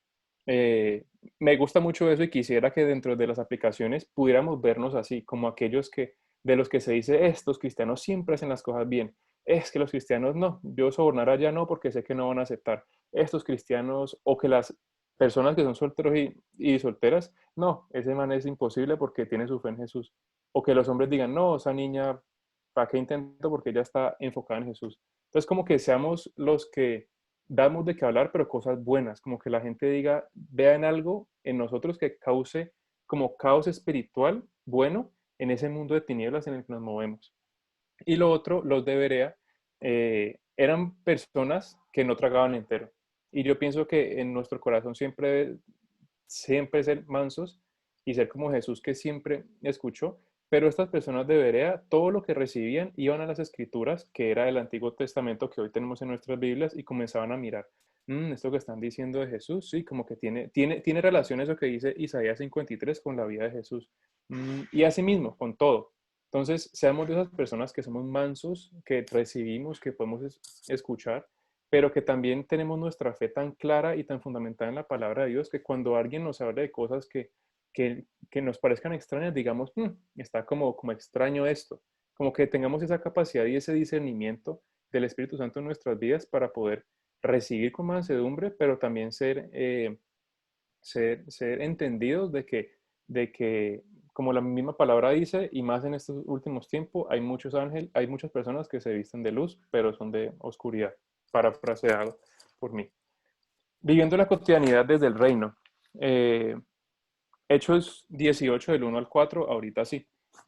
me gusta mucho eso y quisiera que dentro de las aplicaciones pudiéramos vernos así, como aquellos que de los que se dice, estos cristianos siempre hacen las cosas bien. Es que los cristianos no, yo sobornar allá no porque sé que no van a aceptar. Estos cristianos o que las personas que son solteros y solteras, no, ese man es imposible porque tiene su fe en Jesús. O que los hombres digan, no, esa niña, ¿para qué intento? Porque ella está enfocada en Jesús. Entonces, como que seamos los que damos de qué hablar, pero cosas buenas, como que la gente diga, vean algo en nosotros que cause como caos espiritual bueno en ese mundo de tinieblas en el que nos movemos. Y lo otro, los de Berea, eran personas que no tragaban entero. Y yo pienso que en nuestro corazón siempre ser mansos y ser como Jesús que siempre escuchó, pero estas personas de Berea, todo lo que recibían, iban a las escrituras, que era el Antiguo Testamento que hoy tenemos en nuestras Biblias, y comenzaban a mirar, esto que están diciendo de Jesús, sí, como que tiene relación eso que dice Isaías 53 con la vida de Jesús. Y así mismo, con todo. Entonces, seamos de esas personas que somos mansos, que recibimos, que podemos escuchar, pero que también tenemos nuestra fe tan clara y tan fundamentada en la palabra de Dios que cuando alguien nos habla de cosas que nos parezcan extrañas, digamos, está como extraño esto, como que tengamos esa capacidad y ese discernimiento del Espíritu Santo en nuestras vidas para poder recibir con mansedumbre, pero también ser entendidos de que, como la misma palabra dice, y más en estos últimos tiempos, hay muchas personas que se visten de luz, pero son de oscuridad, parafraseado por mí. Viviendo la cotidianidad desde el reino. Eh, Hechos 18 del 1 al 4, ahorita sí.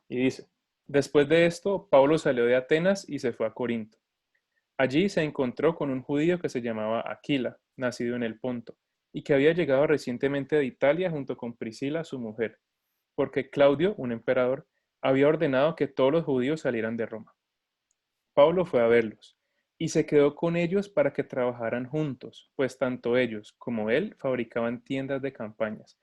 Y dice, después de esto, Pablo salió de Atenas y se fue a Corinto. Allí se encontró con un judío que se llamaba Aquila, nacido en el Ponto, y que había llegado recientemente de Italia junto con Priscila, su mujer, porque Claudio, un emperador, había ordenado que todos los judíos salieran de Roma. Pablo fue a verlos y se quedó con ellos para que trabajaran juntos, pues tanto ellos como él fabricaban tiendas de campañas,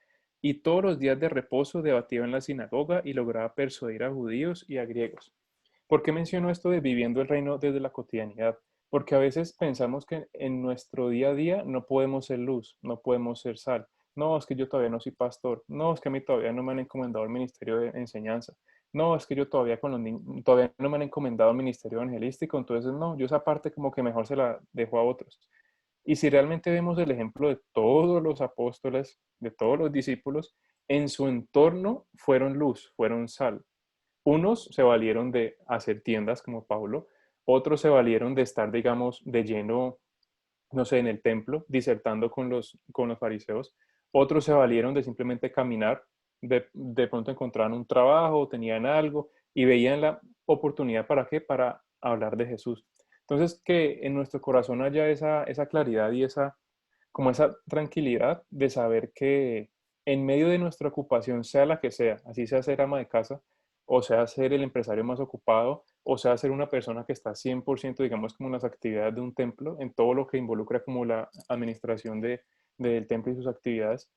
y todos los días de reposo debatía en la sinagoga y lograba persuadir a judíos y a griegos. ¿Por qué menciono esto de viviendo el reino desde la cotidianidad? Porque a veces pensamos que en nuestro día a día no podemos ser luz, no podemos ser sal, No, es que yo todavía no soy pastor. No, es que a mí todavía no me han encomendado el ministerio de enseñanza. No, es que yo todavía con los niños, todavía no me han encomendado el ministerio evangelístico, entonces no, yo esa parte como que mejor se la dejo a otros. Y si realmente vemos el ejemplo de todos los apóstoles, de todos los discípulos, en su entorno fueron luz, fueron sal. Unos se valieron de hacer tiendas como Pablo, otros se valieron de estar, digamos, de lleno, no sé, en el templo, disertando con los fariseos. Otros se valieron de simplemente caminar, de pronto encontraban un trabajo, tenían algo y veían la oportunidad para qué, para hablar de Jesús. Entonces, que en nuestro corazón haya esa claridad y como esa tranquilidad de saber que en medio de nuestra ocupación, sea la que sea, así sea ser ama de casa, o sea ser el empresario más ocupado, o sea ser una persona que está 100%, digamos, como en las actividades de un templo, en todo lo que involucra como la administración del templo y sus actividades,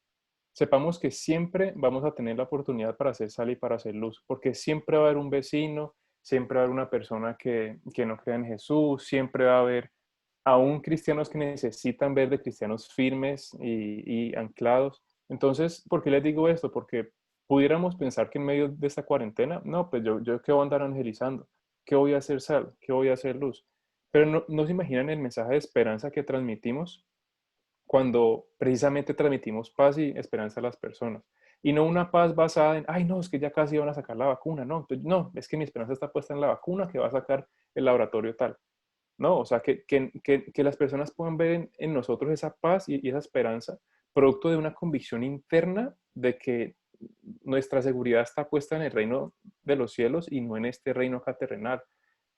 sepamos que siempre vamos a tener la oportunidad para hacer sal y para hacer luz, porque siempre va a haber un vecino, siempre va a haber una persona que no crea en Jesús, siempre va a haber aún cristianos que necesitan ver de cristianos firmes y anclados. Entonces, ¿por qué les digo esto? Porque pudiéramos pensar que en medio de esta cuarentena, no, pues yo qué voy a andar evangelizando, qué voy a hacer sal, qué voy a hacer luz. Pero no se imaginan el mensaje de esperanza que transmitimos cuando precisamente transmitimos paz y esperanza a las personas. Y no una paz basada en, ay, no, es que ya casi van a sacar la vacuna, no, no, es que mi esperanza está puesta en la vacuna que va a sacar el laboratorio tal. No, o sea, que las personas puedan ver en nosotros esa paz y esa esperanza, producto de una convicción interna de que nuestra seguridad está puesta en el reino de los cielos y no en este reino acá terrenal.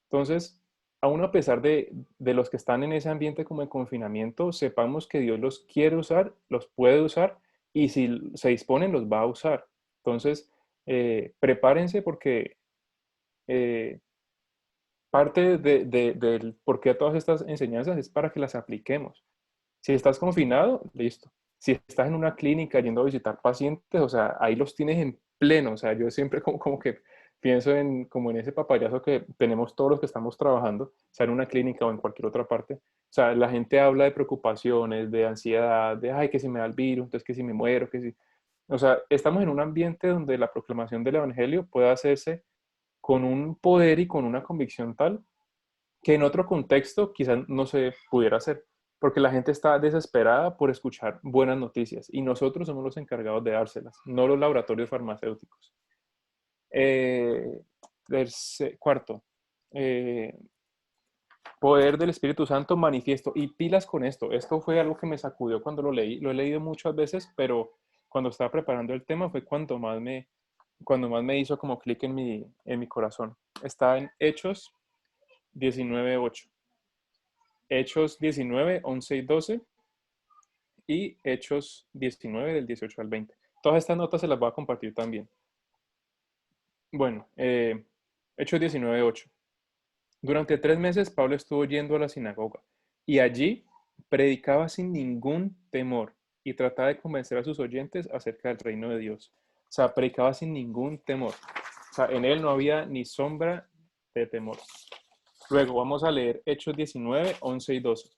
Entonces, aún a pesar de los que están en ese ambiente como de confinamiento, sepamos que Dios los quiere usar, los puede usar y si se disponen, los va a usar. Entonces, prepárense porque eh, parte del por qué todas estas enseñanzas es para que las apliquemos. Si estás confinado, listo. Si estás en una clínica yendo a visitar pacientes, o sea, ahí los tienes en pleno. O sea, yo siempre como que pienso como en ese papayazo que tenemos todos los que estamos trabajando, sea en una clínica o en cualquier otra parte. O sea, la gente habla de preocupaciones, de ansiedad, de, ay, que si me da el virus, entonces que si me muero, que si... O sea, estamos en un ambiente donde la proclamación del Evangelio puede hacerse con un poder y con una convicción tal que en otro contexto quizás no se pudiera hacer, porque la gente está desesperada por escuchar buenas noticias y nosotros somos los encargados de dárselas, no los laboratorios farmacéuticos. Eh, cuarto, eh, poder del Espíritu Santo manifiesto. Y pilas con esto. Esto fue algo que me sacudió cuando lo leí. Lo he leído muchas veces, pero cuando estaba preparando el tema fue cuando más me hizo como clic en mi corazón. Está en Hechos 19:8. Hechos 19, 11 y 12 y Hechos 19 del 18 al 20. Todas estas notas se las voy a compartir también. Bueno, Hechos 19, 8. Durante 3 meses Pablo estuvo yendo a la sinagoga y allí predicaba sin ningún temor y trataba de convencer a sus oyentes acerca del reino de Dios. O sea, predicaba sin ningún temor. O sea, en él no había ni sombra de temor. Luego vamos a leer Hechos 19, 11 y 12.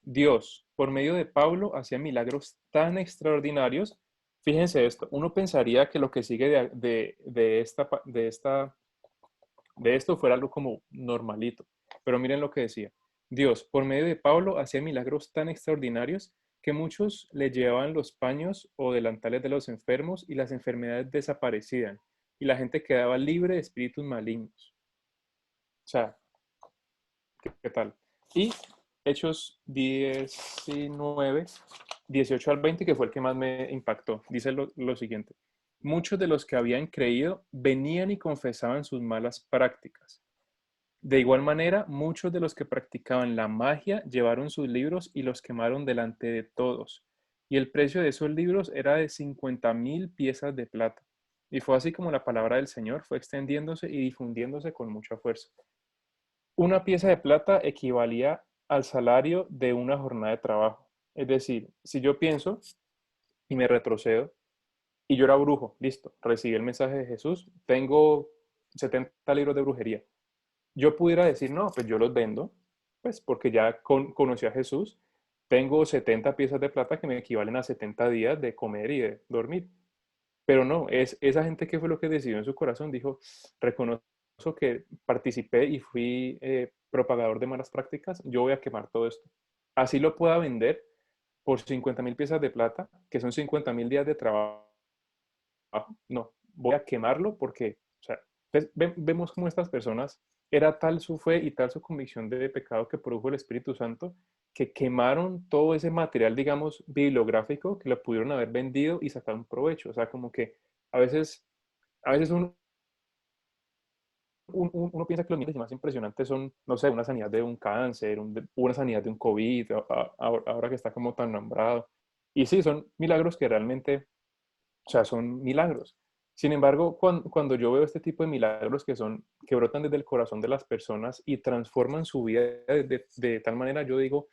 Dios, por medio de Pablo, hacía milagros tan extraordinarios. Fíjense esto, uno pensaría que lo que sigue de esto fuera algo como normalito, pero miren lo que decía. Dios, por medio de Pablo, hacía milagros tan extraordinarios que muchos le llevaban los paños o delantales de los enfermos y las enfermedades desaparecían y la gente quedaba libre de espíritus malignos. O sea, ¿qué tal? Y Hechos 19, 18 al 20, que fue el que más me impactó. Dice lo siguiente. Muchos de los que habían creído venían y confesaban sus malas prácticas. De igual manera, muchos de los que practicaban la magia llevaron sus libros y los quemaron delante de todos. Y el precio de esos libros era de 50,000 piezas de plata. Y fue así como la palabra del Señor fue extendiéndose y difundiéndose con mucha fuerza. Una pieza de plata equivalía al salario de una jornada de trabajo. Es decir, si yo pienso y me retrocedo y yo era brujo, listo, recibí el mensaje de Jesús, tengo 70 libros de brujería. Yo pudiera decir, no, pues yo los vendo, pues porque ya conocí a Jesús tengo 70 piezas de plata que me equivalen a 70 días de comer y de dormir. Pero no, es esa gente que fue lo que decidió en su corazón, dijo, reconozco que participé y fui propagador de malas prácticas, yo voy a quemar todo esto. Así lo pueda vender por 50.000 piezas de plata, que son 50.000 días de trabajo. No, voy a quemarlo porque, o sea, vemos cómo estas personas, era tal su fe y tal su convicción de pecado que produjo el Espíritu Santo, que quemaron todo ese material, digamos, bibliográfico que lo pudieron haber vendido y sacar un provecho. O sea, como que a veces, a veces uno piensa que los milagros más impresionantes son, no sé, una sanidad de un cáncer, una sanidad de un COVID, ahora que está como tan nombrado. Y sí, son milagros que realmente, o sea, son milagros. Sin embargo, cuando yo veo este tipo de milagros que brotan desde el corazón de las personas y transforman su vida de tal manera, yo digo,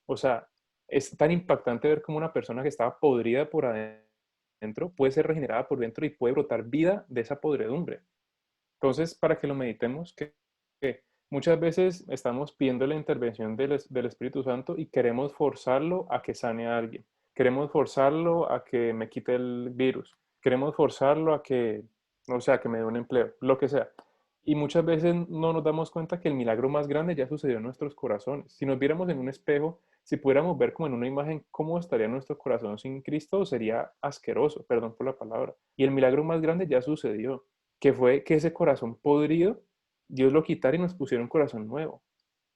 o sea, es tan impactante ver cómo una persona que estaba podrida por adentro puede ser regenerada por dentro y puede brotar vida de esa podredumbre. Entonces, para que lo meditemos, que muchas veces estamos pidiendo la intervención del Espíritu Santo y queremos forzarlo a que sane a alguien. Queremos forzarlo a que me quite el virus. Queremos forzarlo a que, no sé, a que me dé un empleo, lo que sea. Y muchas veces no nos damos cuenta que el milagro más grande ya sucedió en nuestros corazones. Si nos viéramos en un espejo, si pudiéramos ver como en una imagen cómo estaría nuestro corazón sin Cristo, sería asqueroso, perdón por la palabra. Y el milagro más grande ya sucedió, que fue que ese corazón podrido, Dios lo quitara y nos pusiera un corazón nuevo.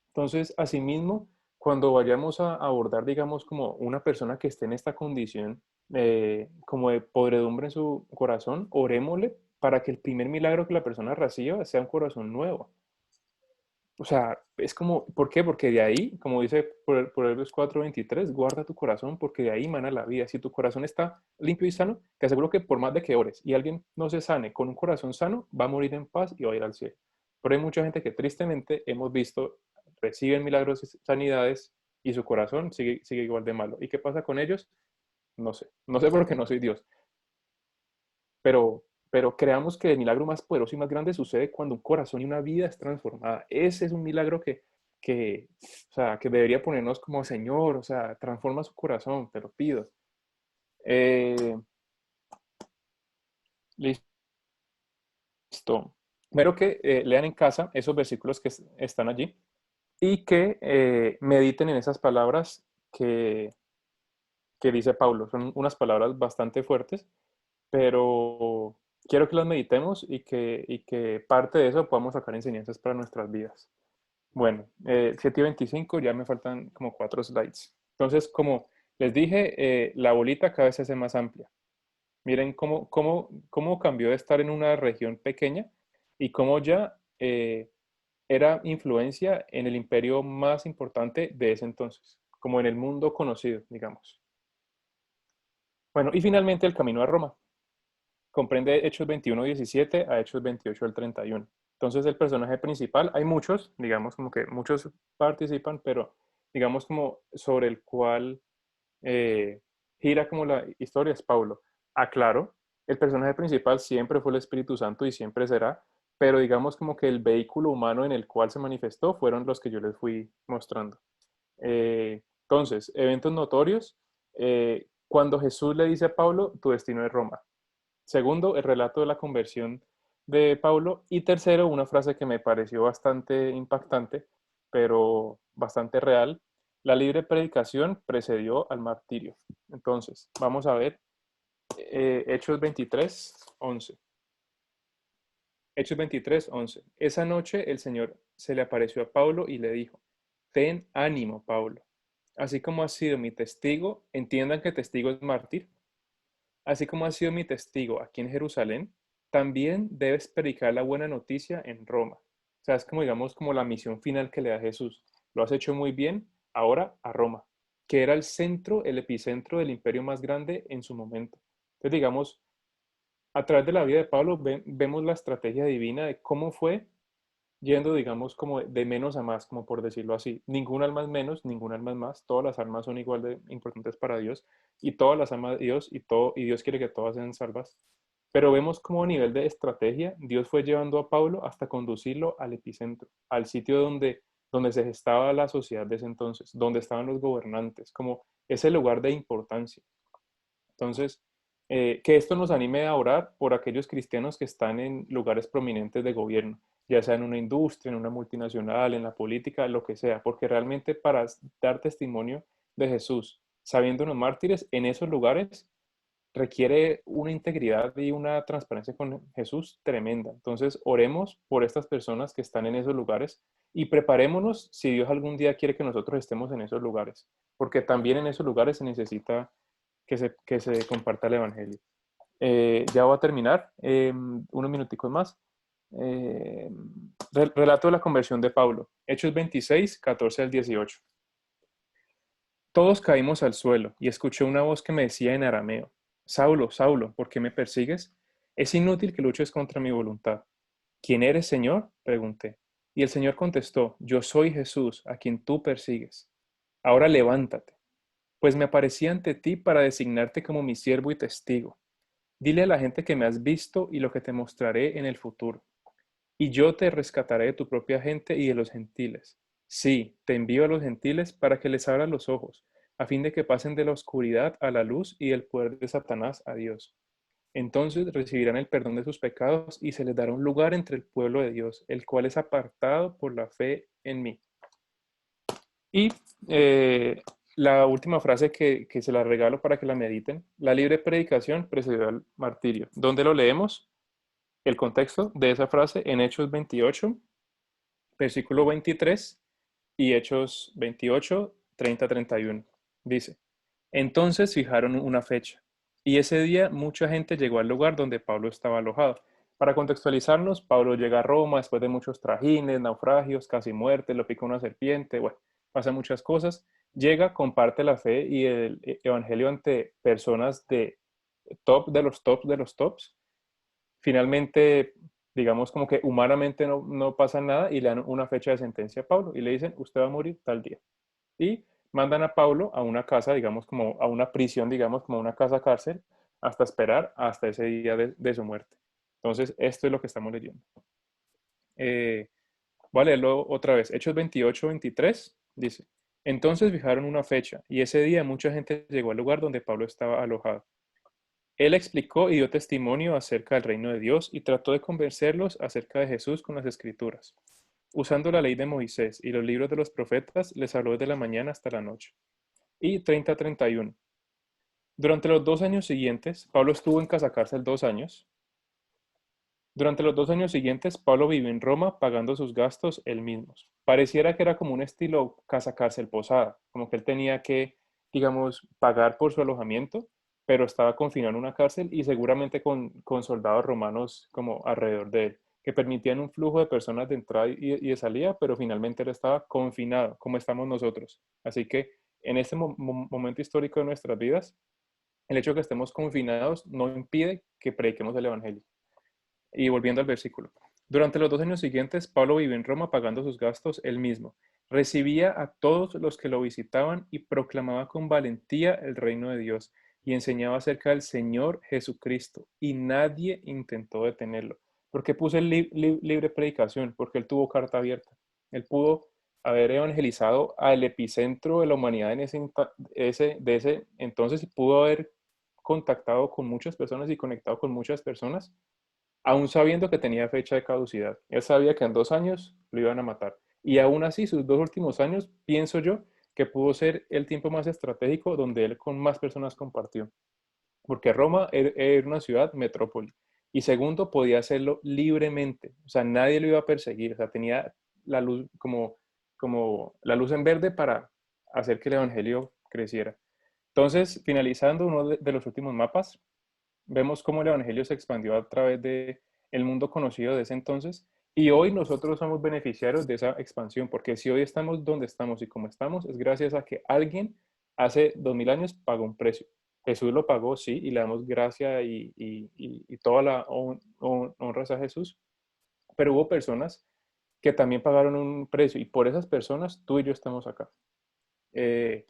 Entonces, asimismo, cuando vayamos a abordar, digamos, como una persona que esté en esta condición, como de podredumbre en su corazón, orémosle para que el primer milagro que la persona reciba sea un corazón nuevo. O sea, es como, ¿por qué? Porque de ahí, como dice Proverbios 4:23, guarda tu corazón porque de ahí mana la vida. Si tu corazón está limpio y sano, te aseguro que por más de que ores y alguien no se sane con un corazón sano, va a morir en paz y va a ir al cielo. Pero hay mucha gente que tristemente hemos visto, reciben milagros y sanidades y su corazón sigue igual de malo. ¿Y qué pasa con ellos? No sé. No sé porque no soy Dios, pero creamos que el milagro más poderoso y más grande sucede cuando un corazón y una vida es transformada. Ese es un milagro o sea, que debería ponernos como Señor, o sea, transforma su corazón, te lo pido. Eh, listo. Primero que lean en casa esos versículos que están allí y que mediten en esas palabras que, que dice Pablo. Son unas palabras bastante fuertes, pero quiero que las meditemos y que parte de eso podamos sacar enseñanzas para nuestras vidas. Bueno, 7:25, ya me faltan como 4 slides. Entonces, como les dije, la bolita cada vez se hace más amplia. Miren cómo cambió de estar en una región pequeña y cómo ya era influencia en el imperio más importante de ese entonces, como en el mundo conocido, digamos. Bueno, y finalmente el camino a Roma. Comprende Hechos 21:17 a Hechos 28 al 31. Entonces el personaje principal, hay muchos, digamos como que muchos participan, pero digamos como sobre el cual gira como la historia es Pablo. Aclaro, el personaje principal siempre fue el Espíritu Santo y siempre será, pero digamos como que el vehículo humano en el cual se manifestó fueron los que yo les fui mostrando. Entonces, eventos notorios. Cuando Jesús le dice a Pablo, tu destino es Roma. Segundo, el relato de la conversión de Pablo. Y tercero, una frase que me pareció bastante impactante, pero bastante real. La libre predicación precedió al martirio. Entonces, vamos a ver Hechos 23:11. Hechos 23:11. Esa noche el Señor se le apareció a Pablo y le dijo, ten ánimo, Pablo. Así como has sido mi testigo, entiendan que testigo es mártir. Así como has sido mi testigo aquí en Jerusalén, también debes predicar la buena noticia en Roma. O sea, es como digamos como la misión final que le da Jesús. Lo has hecho muy bien, ahora a Roma, que era el centro, el epicentro del imperio más grande en su momento. Entonces, digamos, a través de la vida de Pablo vemos la estrategia divina de cómo fue yendo, digamos, como de menos a más, como por decirlo así. Ningún alma es menos, ningún alma es más. Todas las almas son igual de importantes para Dios y todas las ama Dios y Dios quiere que todas sean salvas. Pero vemos como a nivel de estrategia, Dios fue llevando a Pablo hasta conducirlo al epicentro, al sitio donde se gestaba la sociedad de ese entonces, donde estaban los gobernantes, como ese lugar de importancia. Entonces, que esto nos anime a orar por aquellos cristianos que están en lugares prominentes de gobierno, ya sea en una industria, en una multinacional, en la política, lo que sea, porque realmente para dar testimonio de Jesús, sabiéndonos mártires en esos lugares, requiere una integridad y una transparencia con Jesús tremenda. Entonces, oremos por estas personas que están en esos lugares y preparémonos si Dios algún día quiere que nosotros estemos en esos lugares, porque también en esos lugares se necesita que se comparta el Evangelio. Ya voy a terminar, unos minuticos más. Eh, Relato de la conversión de Pablo, Hechos 26, 14 al 18. Todos caímos al suelo y escuché una voz que me decía en arameo, Saulo, Saulo, ¿por qué me persigues? Es inútil que luches contra mi voluntad. ¿Quién eres, Señor? Pregunté. Y el Señor contestó, yo soy Jesús, a quien tú persigues. Ahora levántate, pues me aparecí ante ti para designarte como mi siervo y testigo. Dile a la gente que me has visto y lo que te mostraré en el futuro. Y yo te rescataré de tu propia gente y de los gentiles. Sí, te envío a los gentiles para que les abras los ojos, a fin de que pasen de la oscuridad a la luz y del poder de Satanás a Dios. Entonces recibirán el perdón de sus pecados y se les dará un lugar entre el pueblo de Dios, el cual es apartado por la fe en mí. Y la última frase que se la regalo para que la mediten, la libre predicación precedió al martirio. ¿Dónde lo leemos? El contexto de esa frase en Hechos 28, versículo 23 y Hechos 28, 30-31. Dice, entonces fijaron una fecha y ese día mucha gente llegó al lugar donde Pablo estaba alojado. Para contextualizarnos, Pablo llega a Roma después de muchos trajines, naufragios, casi muerte, lo pica una serpiente, bueno, pasan muchas cosas. Llega, comparte la fe y el evangelio ante personas de top de los tops de los tops. Finalmente, digamos como que humanamente no pasa nada y le dan una fecha de sentencia a Pablo y le dicen, usted va a morir tal día. Y mandan a Pablo a una casa, digamos como a una prisión, digamos como una casa cárcel, hasta esperar hasta ese día de su muerte. Entonces, esto es lo que estamos leyendo. Voy a leerlo otra vez. Hechos 28, 23 dice, entonces fijaron una fecha y ese día mucha gente llegó al lugar donde Pablo estaba alojado. Él explicó y dio testimonio acerca del reino de Dios y trató de convencerlos acerca de Jesús con las escrituras. Usando la ley de Moisés y los libros de los profetas, les habló desde la mañana hasta la noche. Y 30-31. Durante los 2 años siguientes, Pablo estuvo en casa cárcel 2 años. Durante los 2 años siguientes, Pablo vivió en Roma pagando sus gastos él mismo. Pareciera que era como un estilo casa cárcel posada, como que él tenía que, digamos, pagar por su alojamiento, pero estaba confinado en una cárcel y seguramente con soldados romanos como alrededor de él, que permitían un flujo de personas de entrada y de salida, pero finalmente él estaba confinado, como estamos nosotros. Así que en este momento histórico de nuestras vidas, el hecho de que estemos confinados no impide que prediquemos el Evangelio. Y volviendo al versículo. Durante los 2 años siguientes, Pablo vivió en Roma pagando sus gastos él mismo. Recibía a todos los que lo visitaban y proclamaba con valentía el reino de Dios y enseñaba acerca del Señor Jesucristo. Y nadie intentó detenerlo. ¿Por qué puse libre predicación? Porque él tuvo carta abierta. Él pudo haber evangelizado al epicentro de la humanidad en de ese entonces y pudo haber contactado con muchas personas y conectado con muchas personas aún sabiendo que tenía fecha de caducidad. Él sabía que en 2 años lo iban a matar. Y aún así, sus 2 últimos años, pienso yo, que pudo ser el tiempo más estratégico donde él con más personas compartió. Porque Roma era una ciudad metrópoli. Y segundo, podía hacerlo libremente. O sea, nadie lo iba a perseguir. O sea, tenía la luz como la luz en verde para hacer que el evangelio creciera. Entonces, finalizando uno de los últimos mapas, vemos cómo el Evangelio se expandió a través de el mundo conocido de ese entonces y hoy nosotros somos beneficiarios de esa expansión, porque si hoy estamos donde estamos y como estamos, es gracias a que alguien hace 2000 años pagó un precio. Jesús lo pagó, sí, y le damos gracia y toda la honra a Jesús, pero hubo personas que también pagaron un precio y por esas personas tú y yo estamos acá. Eh,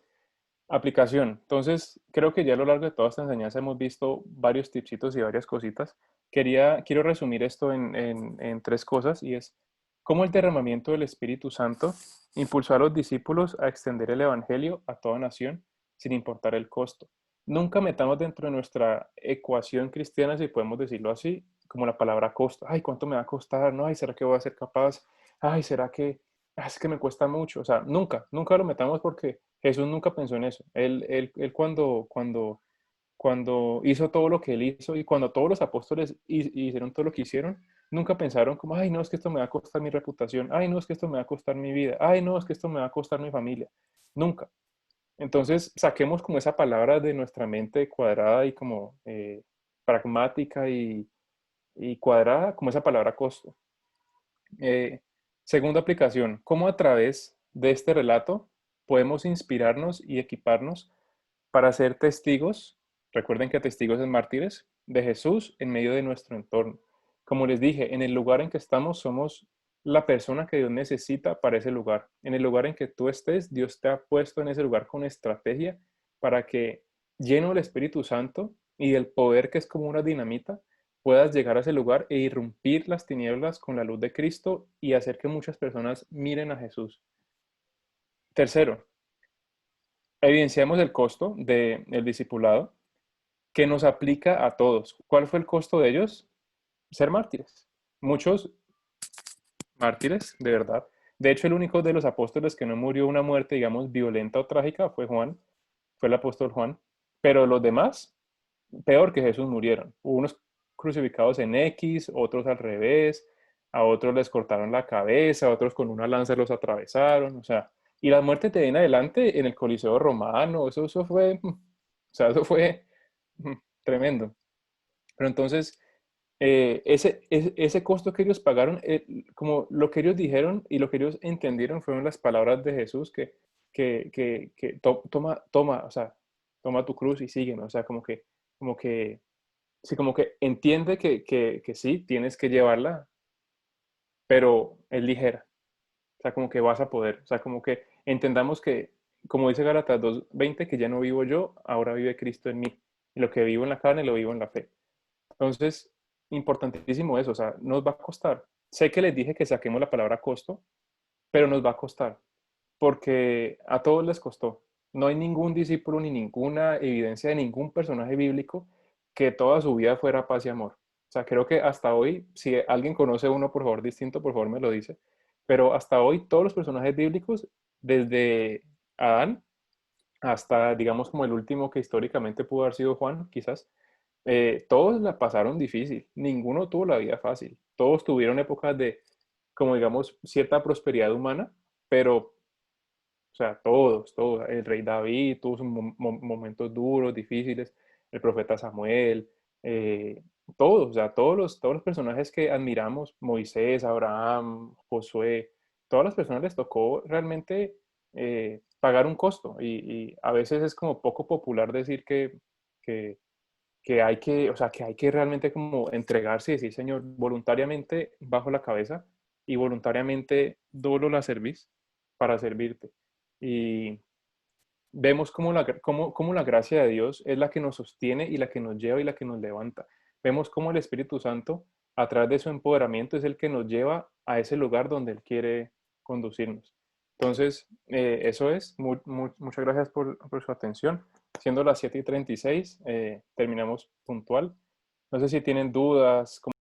Aplicación. Entonces, creo que ya a lo largo de toda esta enseñanza hemos visto varios tipsitos y varias cositas. Quiero resumir esto en 3 cosas y es, cómo el derramamiento del Espíritu Santo impulsó a los discípulos a extender el Evangelio a toda nación, sin importar el costo. Nunca metamos dentro de nuestra ecuación cristiana, si podemos decirlo así, como la palabra costo. Ay, ¿cuánto me va a costar? No, ay, ¿será que voy a ser capaz? Ay, ¿será que es que me cuesta mucho? O sea, nunca lo metamos porque Jesús nunca pensó en eso. Él cuando hizo todo lo que él hizo y cuando todos los apóstoles hicieron todo lo que hicieron, nunca pensaron como, ay, no, es que esto me va a costar mi reputación, ay, no, es que esto me va a costar mi vida, ay, no, es que esto me va a costar mi familia. Nunca. Entonces, saquemos como esa palabra de nuestra mente cuadrada y como pragmática y cuadrada, como esa palabra costo. Eh, Segunda aplicación, cómo a través de este relato podemos inspirarnos y equiparnos para ser testigos, recuerden que testigos es mártires, de Jesús en medio de nuestro entorno. Como les dije, en el lugar en que estamos somos la persona que Dios necesita para ese lugar. En el lugar en que tú estés, Dios te ha puesto en ese lugar con estrategia para que, lleno del Espíritu Santo y del poder que es como una dinamita, puedas llegar a ese lugar e irrumpir las tinieblas con la luz de Cristo y hacer que muchas personas miren a Jesús. Tercero, evidenciamos el costo del discipulado que nos aplica a todos. ¿Cuál fue el costo de ellos? Ser mártires. Muchos mártires, de verdad. De hecho, el único de los apóstoles que no murió una muerte, digamos, violenta o trágica fue Juan, fue el apóstol Juan. Pero los demás, peor que Jesús, murieron. Hubo unos crucificados en X, otros al revés, a otros les cortaron la cabeza, a otros con una lanza los atravesaron, o sea, y la muerte de ahí en adelante en el Coliseo Romano, eso fue, o sea, eso fue tremendo. Pero entonces, ese costo que ellos pagaron, como lo que ellos dijeron y lo que ellos entendieron fueron las palabras de Jesús toma, o sea, toma tu cruz y sígueme, o sea, sí, como que entiende que sí, tienes que llevarla, pero es ligera, o sea, como que vas a poder, o sea, como que entendamos que, como dice Gálatas 2:20, que ya no vivo yo, ahora vive Cristo en mí, y lo que vivo en la carne lo vivo en la fe. Entonces, importantísimo eso, o sea, nos va a costar. Sé que les dije que saquemos la palabra costo, pero nos va a costar, porque a todos les costó. No hay ningún discípulo ni ninguna evidencia de ningún personaje bíblico que toda su vida fuera paz y amor. O sea, creo que hasta hoy, si alguien conoce uno, por favor, distinto, por favor me lo dice, pero hasta hoy todos los personajes bíblicos, desde Adán hasta, digamos, como el último que históricamente pudo haber sido Juan, quizás, todos la pasaron difícil, ninguno tuvo la vida fácil, todos tuvieron épocas de, como digamos, cierta prosperidad humana, pero, o sea, todos, el rey David tuvo sus momentos duros, difíciles, el profeta Samuel, todos, o sea, todos los personajes que admiramos, Moisés, Abraham, Josué, todas las personas les tocó realmente pagar un costo y a veces es como poco popular decir que que hay que, o sea, que hay que realmente como entregarse y decir, Señor, voluntariamente bajo la cabeza y voluntariamente doblo la cerviz para servirte. Y vemos cómo la gracia de Dios es la que nos sostiene y la que nos lleva y la que nos levanta. Vemos cómo el Espíritu Santo, a través de su empoderamiento, es el que nos lleva a ese lugar donde Él quiere conducirnos. Entonces, eso es. Muchas gracias por su atención. Siendo las 7:36, terminamos puntual. No sé si tienen dudas.